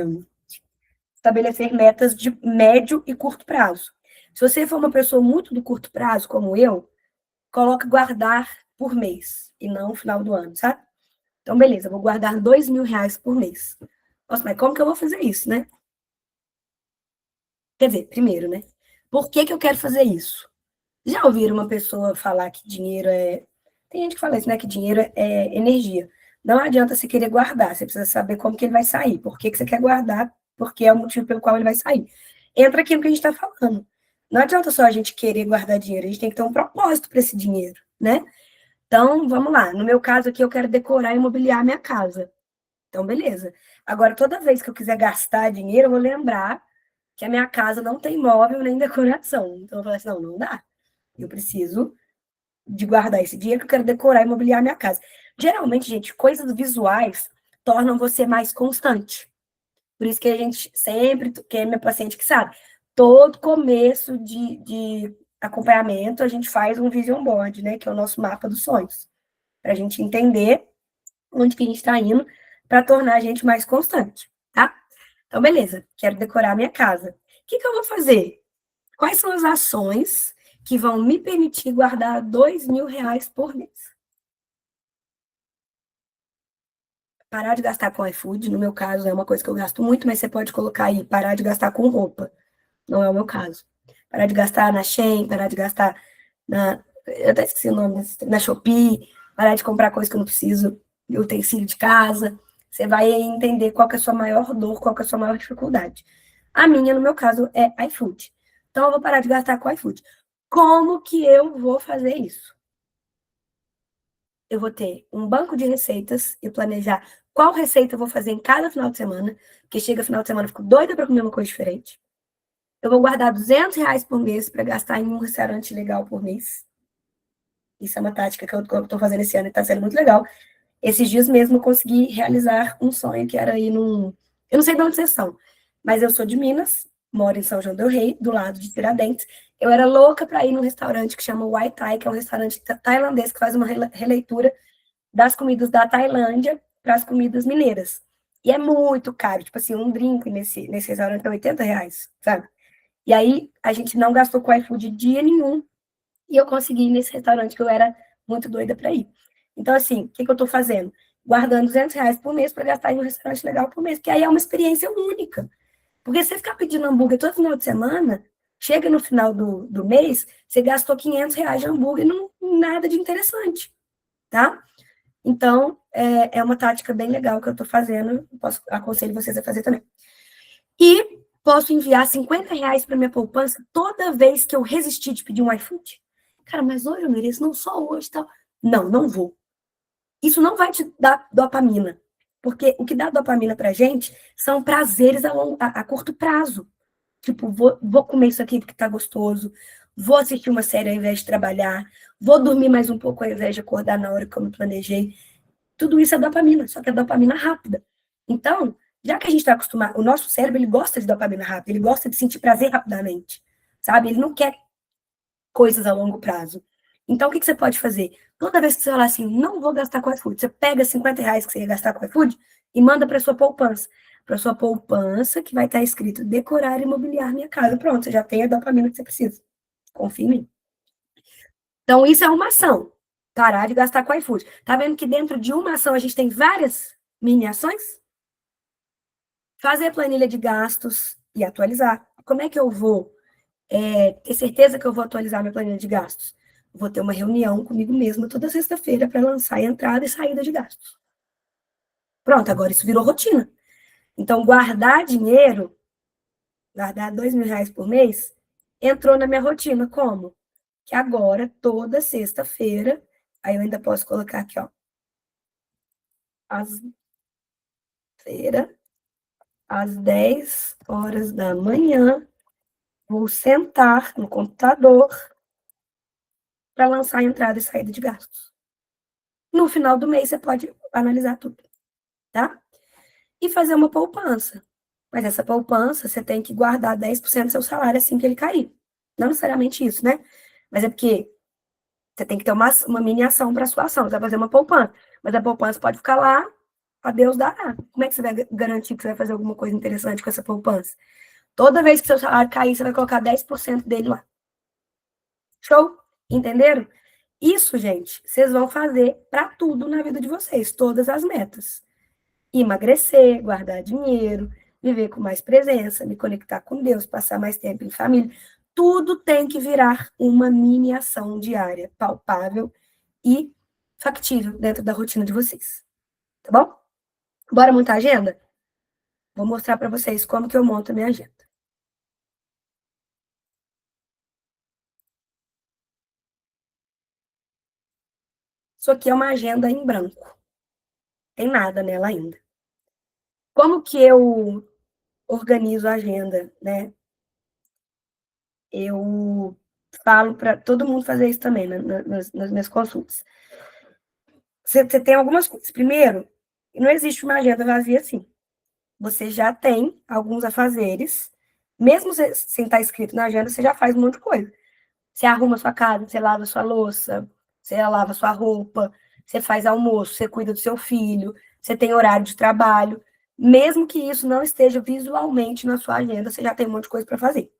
estabelecer metas de médio e curto prazo. Se você for uma pessoa muito do curto prazo, como eu, coloque guardar por mês e não no final do ano, sabe? Então, beleza, vou guardar 2 mil reais por mês. Nossa, mas como que eu vou fazer isso, né? Quer dizer, primeiro, né? Por que que eu quero fazer isso? Já ouviram uma pessoa falar que dinheiro é... Tem gente que fala isso, né? Que dinheiro é energia. Não adianta você querer guardar, você precisa saber como que ele vai sair. Por que que você quer guardar? Porque é o motivo pelo qual ele vai sair. Entra aqui no que a gente está falando. Não adianta só a gente querer guardar dinheiro, a gente tem que ter um propósito para esse dinheiro, né? Então, vamos lá. No meu caso aqui, eu quero decorar e mobiliar a minha casa. Então, beleza. Agora, toda vez que eu quiser gastar dinheiro, eu vou lembrar que a minha casa não tem móvel nem decoração. Então, eu falo assim, não, não dá. Eu preciso de guardar esse dinheiro que eu quero decorar e mobiliar a minha casa. Geralmente, gente, coisas visuais tornam você mais constante. Por isso que a gente sempre, quem é meu paciente que sabe, todo começo de acompanhamento, a gente faz um vision board, né? Que é o nosso mapa dos sonhos. Para a gente entender onde que a gente está indo para tornar a gente mais constante, tá? Então, beleza, quero decorar a minha casa. O que que eu vou fazer? Quais são as ações que vão me permitir guardar 2 mil reais por mês? Parar de gastar com iFood, no meu caso, é uma coisa que eu gasto muito, mas você pode colocar aí, parar de gastar com roupa. Não é o meu caso. Parar de gastar na Shein, parar de gastar na... Eu até esqueci o nome, na Shopee, parar de comprar coisa que eu não preciso, de utensílio de casa. Você vai entender qual que é a sua maior dor, qual que é a sua maior dificuldade. A minha, no meu caso, é iFood. Então, eu vou parar de gastar com iFood. Como que eu vou fazer isso? Eu vou ter um banco de receitas e planejar qual receita eu vou fazer em cada final de semana, porque chega final de semana eu fico doida para comer uma coisa diferente. Eu vou guardar 200 reais por mês para gastar em um restaurante legal por mês. Isso é uma tática que eu estou fazendo esse ano e está sendo muito legal. Esses dias mesmo eu consegui realizar um sonho que era ir num... Eu não sei de onde vocês são, mas eu sou de Minas, moro em São João del Rei, do lado de Tiradentes. Eu era louca para ir num restaurante que chama Wai Thai, que é um restaurante tailandês que faz uma releitura das comidas da Tailândia para as comidas mineiras. E é muito caro, tipo assim, um drink nesse restaurante é 80 reais, sabe? E aí a gente não gastou com iFood dia nenhum e eu consegui ir nesse restaurante que eu era muito doida para ir. Então, assim, o que eu estou fazendo? Guardando 200 reais por mês para gastar em um restaurante legal por mês, que aí é uma experiência única. Porque você ficar pedindo hambúrguer todo final de semana, chega no final do mês, você gastou 500 reais de hambúrguer, não nada de interessante, tá? Então, é uma tática bem legal que eu estou fazendo, aconselho vocês a fazer também. E posso enviar 50 reais para minha poupança toda vez que eu resistir de pedir um iFood. Cara, mas hoje eu mereço, não só hoje, tal. Não, não vou. Isso não vai te dar dopamina, porque o que dá dopamina pra gente são prazeres a curto prazo. Tipo, vou comer isso aqui porque tá gostoso, vou assistir uma série ao invés de trabalhar, vou dormir mais um pouco ao invés de acordar na hora que eu me planejei. Tudo isso é dopamina, só que é dopamina rápida. Então, já que a gente está acostumado, o nosso cérebro ele gosta de dopamina rápida, ele gosta de sentir prazer rapidamente, sabe? Ele não quer coisas a longo prazo. Então, o que você pode fazer? Toda vez que você falar assim, não vou gastar com iFood, você pega R$ 50 que você ia gastar com iFood e manda para sua poupança. Para sua poupança, que vai estar escrito decorar e mobiliar minha casa. Pronto, você já tem a dopamina que você precisa. Confia em mim. Então, isso é uma ação. Parar de gastar com iFood. Tá vendo que dentro de uma ação a gente tem várias mini ações? Fazer planilha de gastos e atualizar. Como é que eu vou ter certeza que eu vou atualizar minha planilha de gastos? Vou ter uma reunião comigo mesma toda sexta-feira para lançar a entrada e saída de gastos. Pronto, agora isso virou rotina. Então, guardar dinheiro, guardar R$ 2.000 por mês, entrou na minha rotina. Como? Que agora, toda sexta-feira, aí eu ainda posso colocar aqui, ó, às feira, às 10 horas da manhã, vou sentar no computador para lançar a entrada e saída de gastos. No final do mês, você pode analisar tudo, tá? E fazer uma poupança. Mas essa poupança, você tem que guardar 10% do seu salário assim que ele cair. Não necessariamente isso, né? Mas é porque você tem que ter uma mini ação para a sua ação. Você vai fazer uma poupança. Mas a poupança pode ficar lá, a Deus dará. Como é que você vai garantir que você vai fazer alguma coisa interessante com essa poupança? Toda vez que seu salário cair, você vai colocar 10% dele lá. Show? Entenderam? Isso, gente, vocês vão fazer para tudo na vida de vocês, todas as metas. Emagrecer, guardar dinheiro, viver com mais presença, me conectar com Deus, passar mais tempo em família. Tudo tem que virar uma mini ação diária, palpável e factível dentro da rotina de vocês. Tá bom? Bora montar a agenda? Vou mostrar para vocês como que eu monto a minha agenda. Isso aqui é uma agenda em branco. Tem nada nela ainda. Como que eu organizo a agenda, né? Eu falo para todo mundo fazer isso também nas minhas consultas. Você tem algumas coisas. Primeiro, não existe uma agenda vazia assim. Você já tem alguns afazeres, mesmo sem estar escrito na agenda, você já faz um monte de coisa. Você arruma sua casa, você lava sua louça, você lava sua roupa, você faz almoço, você cuida do seu filho, você tem horário de trabalho. Mesmo que isso não esteja visualmente na sua agenda, você já tem um monte de coisa para fazer.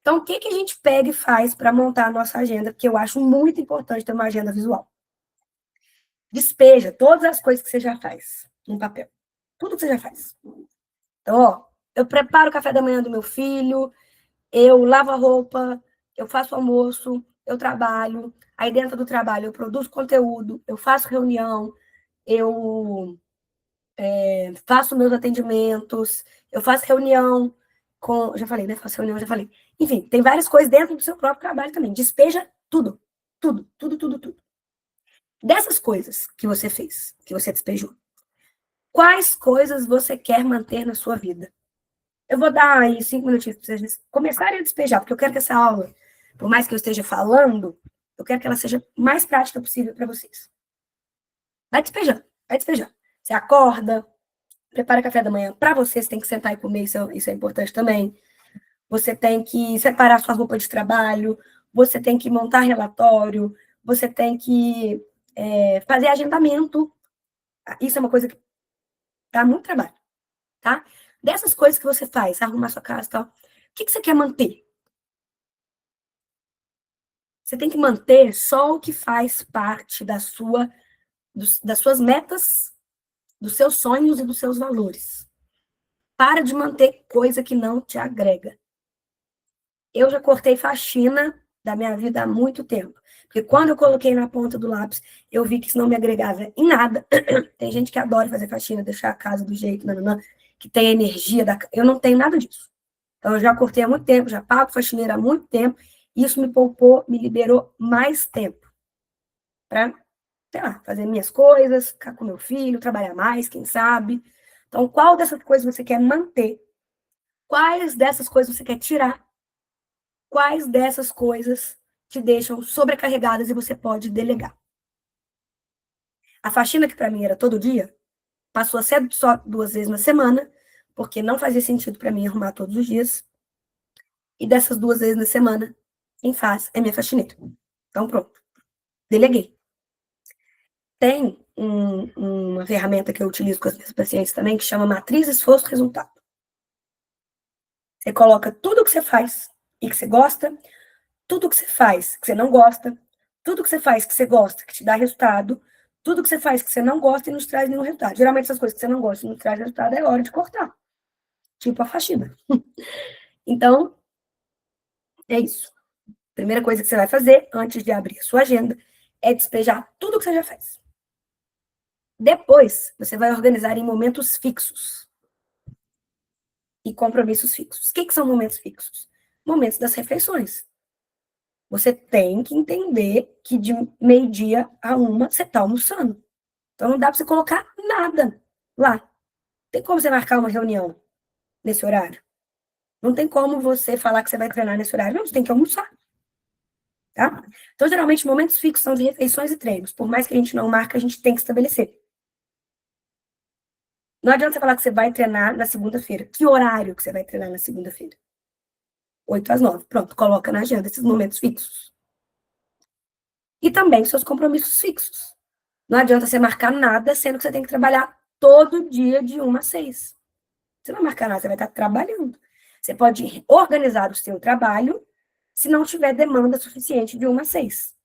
Então, o que, que a gente pega e faz para montar a nossa agenda? Que eu acho muito importante ter uma agenda visual. Despeja todas as coisas que você já faz no papel. Tudo que você já faz. Então, ó, eu preparo o café da manhã do meu filho, eu lavo a roupa, eu faço almoço, eu trabalho. Aí dentro do trabalho eu produzo conteúdo, eu faço reunião, eu faço meus atendimentos, eu faço reunião com. Já falei, né? Faço reunião, já falei. Enfim, tem várias coisas dentro do seu próprio trabalho também. Despeja tudo. Tudo, tudo, tudo, tudo. Dessas coisas que você fez, que você despejou, quais coisas você quer manter na sua vida? Eu vou dar aí 5 minutinhos para vocês começarem a despejar, porque eu quero que essa aula, por mais que eu esteja falando, eu quero que ela seja mais prática possível para vocês. Vai despejando, vai despejando. Você acorda, prepara café da manhã para você, você tem que sentar e comer, isso é importante também. Você tem que separar sua roupa de trabalho, você tem que montar relatório, você tem que fazer agendamento. Isso é uma coisa que dá muito trabalho, tá? Dessas coisas que você faz, arrumar sua casa e tal, o que você quer manter? Você tem que manter só o que faz parte das suas metas, dos seus sonhos e dos seus valores. Para de manter coisa que não te agrega. Eu já cortei faxina da minha vida há muito tempo. Porque quando eu coloquei na ponta do lápis, eu vi que isso não me agregava em nada. Tem gente que adora fazer faxina, deixar a casa do jeito, que tem a energia da. Eu não tenho nada disso. Então, eu já cortei há muito tempo, já pago faxineira há muito tempo. Isso me poupou, me liberou mais tempo para sei lá, fazer minhas coisas, ficar com meu filho, trabalhar mais, quem sabe. Então, qual dessas coisas você quer manter? Quais dessas coisas você quer tirar? Quais dessas coisas te deixam sobrecarregadas e você pode delegar? A faxina, que para mim era todo dia, passou a ser só 2 vezes na semana, porque não fazia sentido para mim arrumar todos os dias. E dessas 2 vezes na semana, quem faz é minha faxineira. Então, pronto. Deleguei. Tem uma ferramenta que eu utilizo com as minhas pacientes também, que chama Matriz Esforço-Resultado. Você coloca tudo que você faz e que você gosta, tudo que você faz que você não gosta, tudo que você faz que você gosta, que te dá resultado, tudo que você faz que você não gosta e não te traz nenhum resultado. Geralmente, essas coisas que você não gosta e não te traz resultado é hora de cortar. Tipo a faxina. Então, é isso. Primeira coisa que você vai fazer antes de abrir a sua agenda é despejar tudo que você já fez. Depois, você vai organizar em momentos fixos e compromissos fixos. O que são momentos fixos? Momentos das refeições. Você tem que entender que de meio-dia a 1 você está almoçando. Então não dá para você colocar nada lá. Tem como você marcar uma reunião nesse horário? Não tem como você falar que você vai treinar nesse horário. Não, você tem que almoçar. Tá? Então, geralmente, momentos fixos são de refeições e treinos. Por mais que a gente não marque, a gente tem que estabelecer. Não adianta você falar que você vai treinar na segunda-feira. Que horário que você vai treinar na segunda-feira? 8 às 9. Pronto, coloca na agenda esses momentos fixos. E também seus compromissos fixos. Não adianta você marcar nada, sendo que você tem que trabalhar todo dia de 1 às 6. Você não vai marcar nada, você vai estar trabalhando. Você pode organizar o seu trabalho se não tiver demanda suficiente de 1 às 6.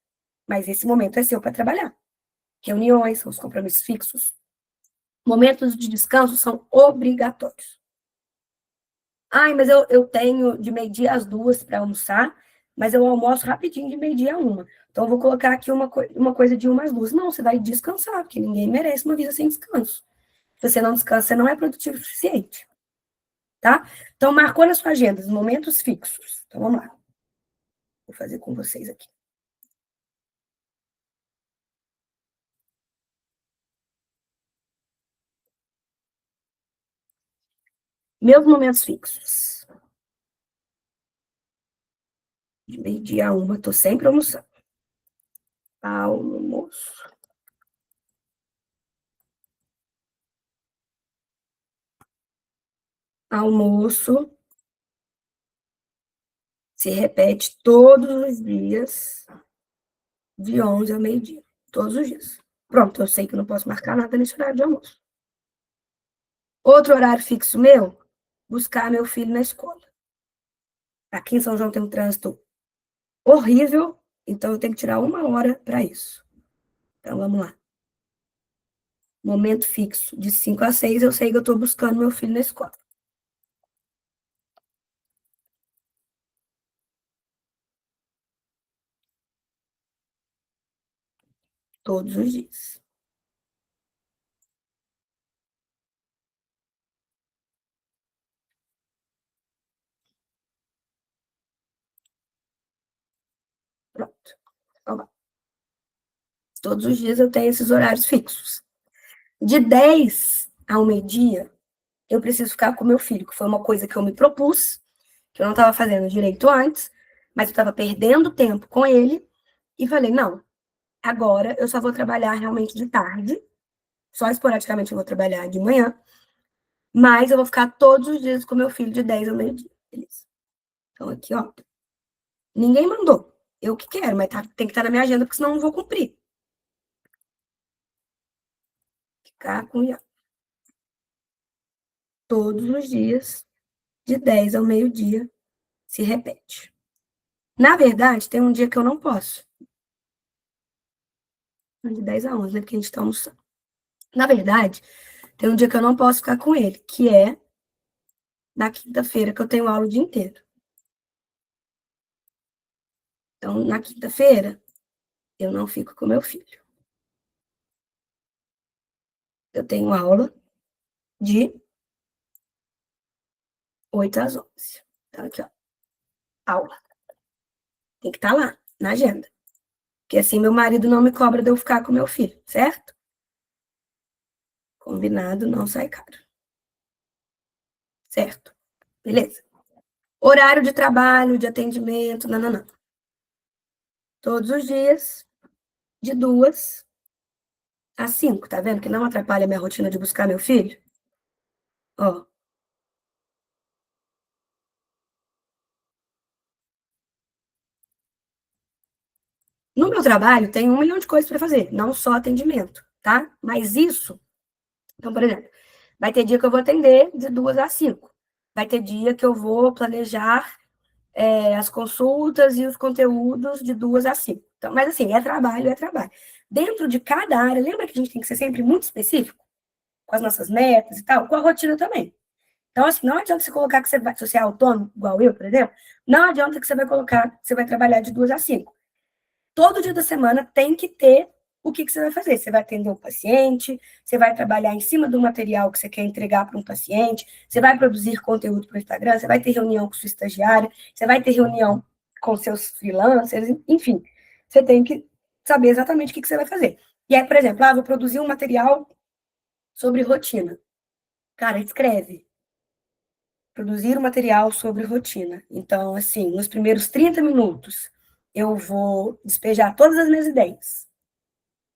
Mas esse momento é seu para trabalhar. Reuniões, são os compromissos fixos. Momentos de descanso são obrigatórios. Ai, mas eu tenho de meio-dia às 2 para almoçar, mas eu almoço rapidinho de meio-dia a 1. Então, eu vou colocar aqui uma coisa de 1 às 2. Não, você vai descansar, porque ninguém merece uma vida sem descanso. Se você não descansa, você não é produtivo o suficiente. Tá? Então, marcou na sua agenda os momentos fixos. Então, vamos lá. Vou fazer com vocês aqui. Meus momentos fixos. De meio-dia a 1, estou sempre almoçando. Almoço. Almoço se repete todos os dias, de 11 ao meio-dia. Todos os dias. Pronto, eu sei que eu não posso marcar nada nesse horário de almoço. Outro horário fixo meu, buscar meu filho na escola. Aqui em São João tem um trânsito horrível, então eu tenho que tirar 1 hora para isso. Então, vamos lá. Momento fixo, de 5 a 6, eu sei que eu estou buscando meu filho na escola. Todos os dias. Pronto. Então, todos os dias eu tenho esses horários fixos. De 10 ao meio-dia, eu preciso ficar com meu filho, que foi uma coisa que eu me propus, que eu não estava fazendo direito antes, mas eu estava perdendo tempo com ele, e falei, não, agora eu só vou trabalhar realmente de tarde, só esporadicamente eu vou trabalhar de manhã, mas eu vou ficar todos os dias com meu filho de 10 ao meio-dia. Beleza. Então, aqui, ó, ninguém mandou, eu que quero, mas tem que estar na minha agenda, porque senão eu não vou cumprir. Ficar com Ian. Todos os dias, de 10 ao meio-dia, se repete. Na verdade, tem um dia que eu não posso. De 10 a 11, né? Porque a gente tá almoçando. Na verdade, tem um dia que eu não posso ficar com ele, que é na quinta-feira, que eu tenho aula o dia inteiro. Então, na quinta-feira, eu não fico com meu filho. Eu tenho aula de 8 às 11. Então, aqui, ó. Aula. Tem que estar lá, na agenda. Porque assim meu marido não me cobra de eu ficar com meu filho, certo? Combinado, não sai caro. Certo. Beleza. Horário de trabalho, de atendimento, não, não, não. Todos os dias, de 2 às 5, tá vendo? Que não atrapalha a minha rotina de buscar meu filho? Ó, no meu trabalho tem 1 milhão de coisas para fazer, não só atendimento, tá? Mas isso, então, por exemplo, vai ter dia que eu vou atender de 2 às 5. Vai ter dia que eu vou planejar as consultas e os conteúdos de 2 às 5. Então, mas assim, é trabalho, é trabalho. Dentro de cada área, lembra que a gente tem que ser sempre muito específico com as nossas metas e tal, com a rotina também. Então, assim, não adianta você colocar que você vai, se você é autônomo, igual eu, por exemplo, não adianta que você vai colocar que você vai trabalhar de 2 às 5. Todo dia da semana tem que ter o que você vai fazer. Você vai atender um paciente, você vai trabalhar em cima do material que você quer entregar para um paciente, você vai produzir conteúdo para o Instagram, você vai ter reunião com sua estagiária, você vai ter reunião com seus freelancers, enfim. Você tem que saber exatamente o que você vai fazer. E aí, por exemplo, vou produzir um material sobre rotina. Cara, escreve. Produzir um material sobre rotina. Então, assim, nos primeiros 30 minutos, eu vou despejar todas as minhas ideias.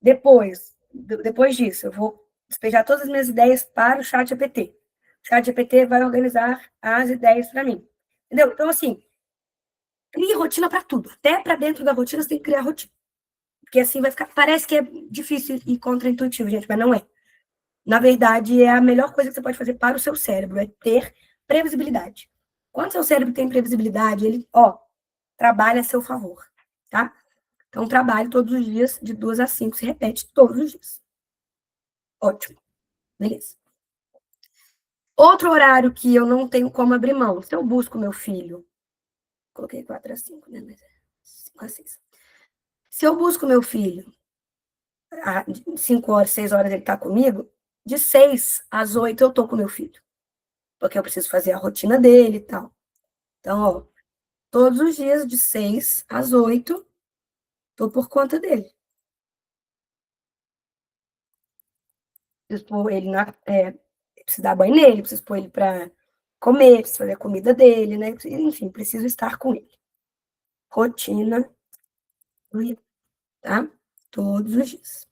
Depois disso, eu vou despejar todas as minhas ideias para o chat GPT. O chat GPT vai organizar as ideias para mim. Entendeu? Então, assim, crie rotina para tudo. Até para dentro da rotina você tem que criar rotina. Porque assim vai ficar. Parece que é difícil e contraintuitivo, gente, mas não é. Na verdade, é a melhor coisa que você pode fazer para o seu cérebro, é ter previsibilidade. Quando seu cérebro tem previsibilidade, ele, trabalha a seu favor, tá? Então, trabalhe todos os dias, de 2 às 5, se repete todos os dias. Ótimo, beleza. Outro horário que eu não tenho como abrir mão, se eu busco meu filho, coloquei 4 às 5, né? Mas 5 às 6. Se eu busco meu filho, 5 horas, 6 horas ele tá comigo, de 6 às 8 eu tô com meu filho, porque eu preciso fazer a rotina dele e tal. Então, todos os dias, de 6 às 8, tô por conta dele. Preciso pôr ele preciso dar banho nele, preciso pôr ele para comer, preciso fazer a comida dele, né? Enfim, preciso estar com ele. Rotina, tá? Todos os dias.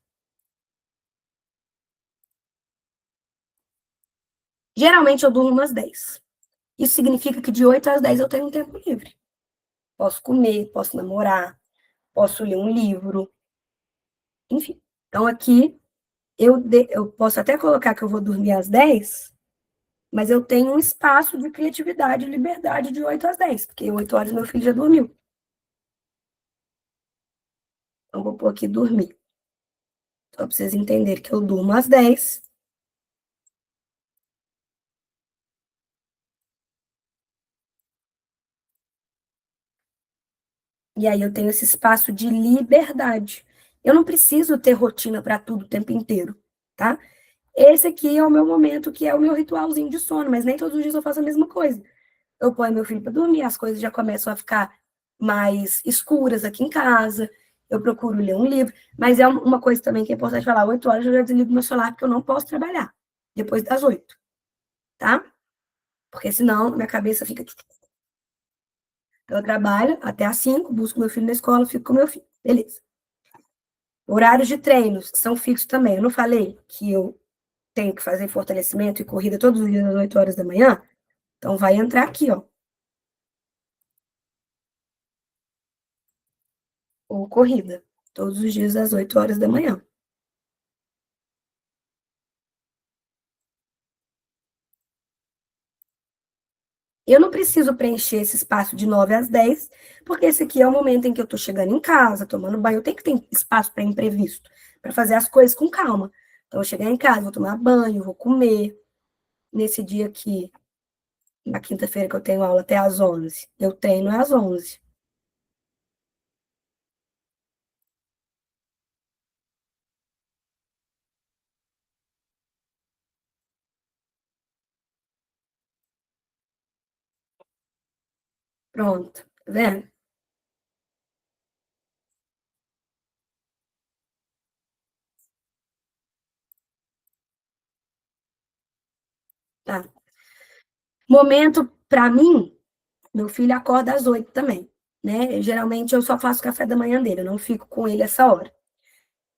Geralmente eu durmo umas 10. Isso significa que de 8 às 10 eu tenho um tempo livre. Posso comer, posso namorar, posso ler um livro, enfim. Então aqui eu posso até colocar que eu vou dormir às 10, mas eu tenho um espaço de criatividade e liberdade de 8 às 10, porque 8 horas meu filho já dormiu. Então vou pôr aqui dormir. Só para vocês entenderem que eu durmo às 10. E aí eu tenho esse espaço de liberdade. Eu não preciso ter rotina para tudo o tempo inteiro, tá? Esse aqui é o meu momento, que é o meu ritualzinho de sono, mas nem todos os dias eu faço a mesma coisa. Eu ponho meu filho para dormir, as coisas já começam a ficar mais escuras aqui em casa. Eu procuro ler um livro, mas é uma coisa também que é importante falar: 8 horas eu já desligo meu celular, porque eu não posso trabalhar depois das 8, tá? Porque senão minha cabeça fica. Então, eu trabalho até às 5, busco meu filho na escola, fico com meu filho. Beleza. Horários de treinos são fixos também. Eu não falei que eu tenho que fazer fortalecimento e corrida todos os dias às 8 horas da manhã? Então, vai entrar aqui, ou corrida, todos os dias às 8 horas da manhã. Eu não preciso preencher esse espaço de 9 às 10, porque esse aqui é o momento em que eu estou chegando em casa, tomando banho. Eu tenho que ter espaço para imprevisto, para fazer as coisas com calma. Então, eu chegar em casa, vou tomar banho, vou comer. Nesse dia aqui, na quinta-feira que eu tenho aula até às 11, eu treino às 11. Pronto, tá vendo? Tá. Momento, para mim, meu filho acorda às 8 também, né? Geralmente eu só faço café da manhã dele, eu não fico com ele essa hora.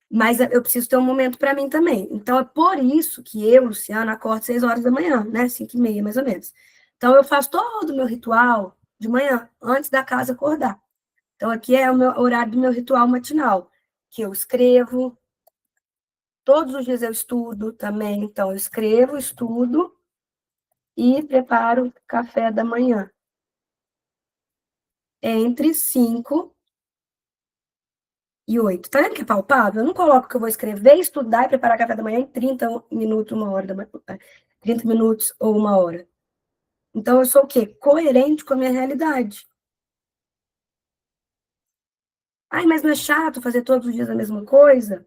Mas eu preciso ter um momento para mim também. Então é por isso que eu, Luciana, acordo 6 horas da manhã, né? 5h30, mais ou menos. Então eu faço todo o meu ritual de manhã, antes da casa acordar. Então aqui é o meu horário do meu ritual matinal, que eu escrevo, todos os dias eu estudo também. Então eu escrevo, estudo e preparo café da manhã. Entre 5 e 8. Tá vendo que é palpável? Eu não coloco que eu vou escrever, estudar e preparar café da manhã em 30 minutos, 1 hora da manhã. 30 minutos ou 1 hora. Então, eu sou o quê? Coerente com a minha realidade. Ai, mas não é chato fazer todos os dias a mesma coisa?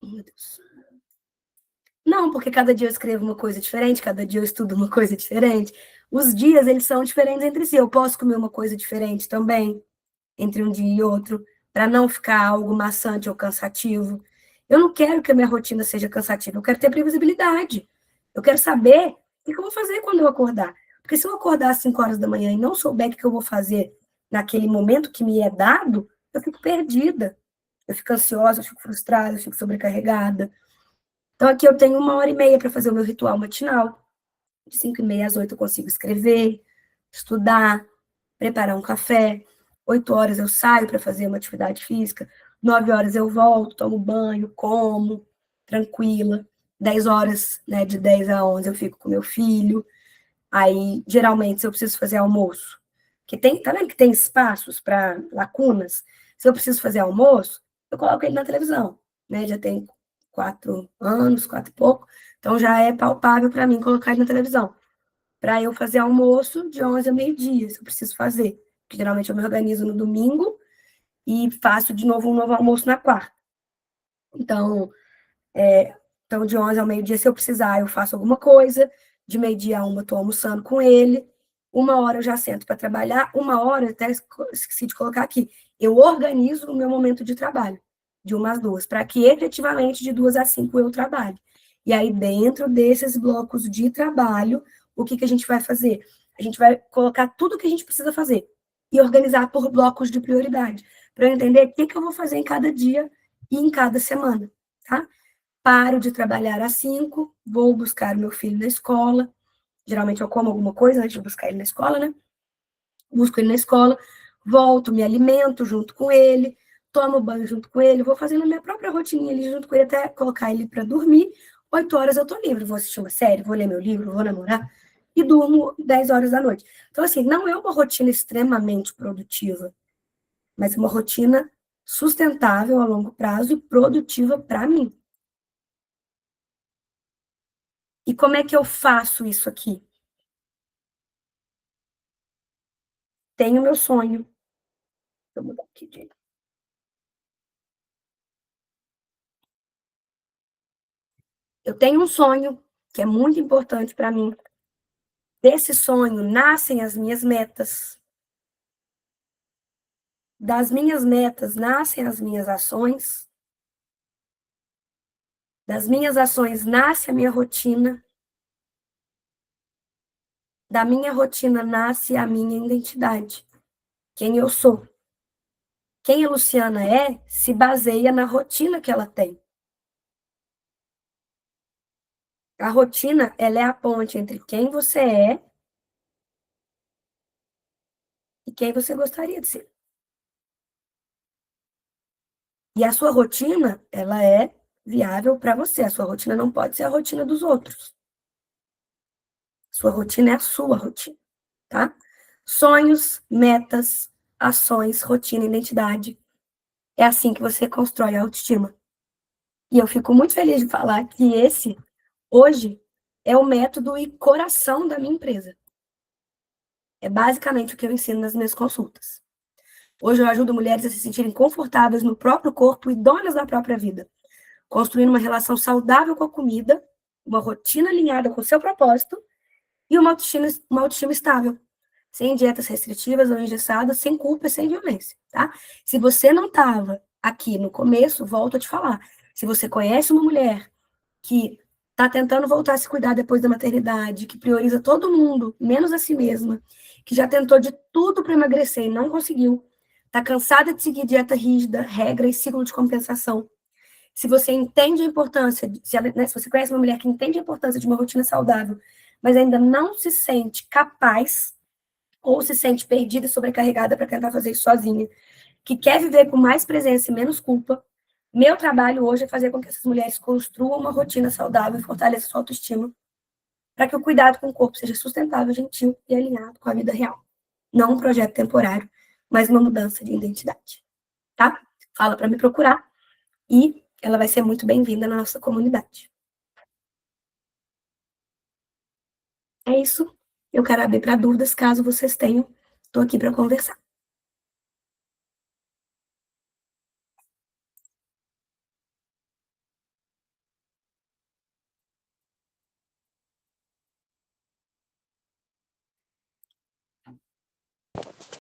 Meu Deus. Não, porque cada dia eu escrevo uma coisa diferente, cada dia eu estudo uma coisa diferente. Os dias, eles são diferentes entre si. Eu posso comer uma coisa diferente também, entre um dia e outro, para não ficar algo maçante ou cansativo. Eu não quero que a minha rotina seja cansativa, eu quero ter previsibilidade. Eu quero saber o que eu vou fazer quando eu acordar. Porque se eu acordar às 5 horas da manhã e não souber o que eu vou fazer naquele momento que me é dado, eu fico perdida. Eu fico ansiosa, eu fico frustrada, eu fico sobrecarregada. Então, aqui eu tenho 1 hora e meia para fazer o meu ritual matinal. De 5h30 às 8 eu consigo escrever, estudar, preparar um café. 8 horas eu saio para fazer uma atividade física. 9 horas eu volto, tomo banho, como, tranquila. 10 horas, né, de 10 a 11 eu fico com meu filho. Aí, geralmente, se eu preciso fazer almoço, que tem, tá vendo que tem espaços para lacunas? Se eu preciso fazer almoço, eu coloco ele na televisão, né? Já tem 4 anos, 4 e pouco, então já é palpável para mim colocar ele na televisão. Para eu fazer almoço de 11 a meio-dia, se eu preciso fazer. Porque geralmente eu me organizo no domingo e faço de novo um novo almoço na quarta. Então, então, de 11 ao meio-dia, se eu precisar, eu faço alguma coisa. De meio-dia a 1, eu estou almoçando com ele. 1 hora eu já sento para trabalhar. 1 hora, até esqueci de colocar aqui, eu organizo o meu momento de trabalho, de 1 às 2, para que efetivamente de 2 às 5 eu trabalhe. E aí, dentro desses blocos de trabalho, o que a gente vai fazer? A gente vai colocar tudo o que a gente precisa fazer e organizar por blocos de prioridade, para eu entender o que eu vou fazer em cada dia e em cada semana, tá? Paro de trabalhar às 5, vou buscar o meu filho na escola. Geralmente eu como alguma coisa antes de buscar ele na escola, né? Busco ele na escola, volto, me alimento junto com ele, tomo banho junto com ele, vou fazendo a minha própria rotininha ali junto com ele até colocar ele para dormir. 8 horas eu tô livre, vou assistir uma série, vou ler meu livro, vou namorar e durmo 10 horas da noite. Então, assim, não é uma rotina extremamente produtiva, mas é uma rotina sustentável a longo prazo e produtiva para mim. E como é que eu faço isso aqui? Tenho meu sonho. Vou mudar aqui de... Eu tenho um sonho que é muito importante para mim. Desse sonho nascem as minhas metas. Das minhas metas nascem as minhas ações. Das minhas ações nasce a minha rotina. Da minha rotina nasce a minha identidade. Quem eu sou. Quem a Luciana é se baseia na rotina que ela tem. A rotina, ela é a ponte entre quem você é e quem você gostaria de ser. E a sua rotina, ela é viável para você. A sua rotina não pode ser a rotina dos outros. Sua rotina é a sua rotina, tá? Sonhos, metas, ações, rotina, identidade. É assim que você constrói a autoestima. E eu fico muito feliz de falar que esse, hoje, é o método e coração da minha empresa. É basicamente o que eu ensino nas minhas consultas. Hoje eu ajudo mulheres a se sentirem confortáveis no próprio corpo e donas da própria vida, construindo uma relação saudável com a comida, uma rotina alinhada com o seu propósito e uma autoestima estável, sem dietas restritivas ou engessadas, sem culpa e sem violência, tá? Se você não estava aqui no começo, volto a te falar. Se você conhece uma mulher que está tentando voltar a se cuidar depois da maternidade, que prioriza todo mundo, menos a si mesma, que já tentou de tudo para emagrecer e não conseguiu, está cansada de seguir dieta rígida, regra e ciclo de compensação. Se você entende a importância, se você conhece uma mulher que entende a importância de uma rotina saudável, mas ainda não se sente capaz ou se sente perdida e sobrecarregada para tentar fazer isso sozinha, que quer viver com mais presença e menos culpa, meu trabalho hoje é fazer com que essas mulheres construam uma rotina saudável e fortaleçam sua autoestima, para que o cuidado com o corpo seja sustentável, gentil e alinhado com a vida real. Não um projeto temporário, mas uma mudança de identidade. Tá? Fala para me procurar e ela vai ser muito bem-vinda na nossa comunidade. É isso. Eu quero abrir para dúvidas, caso vocês tenham. Estou aqui para conversar.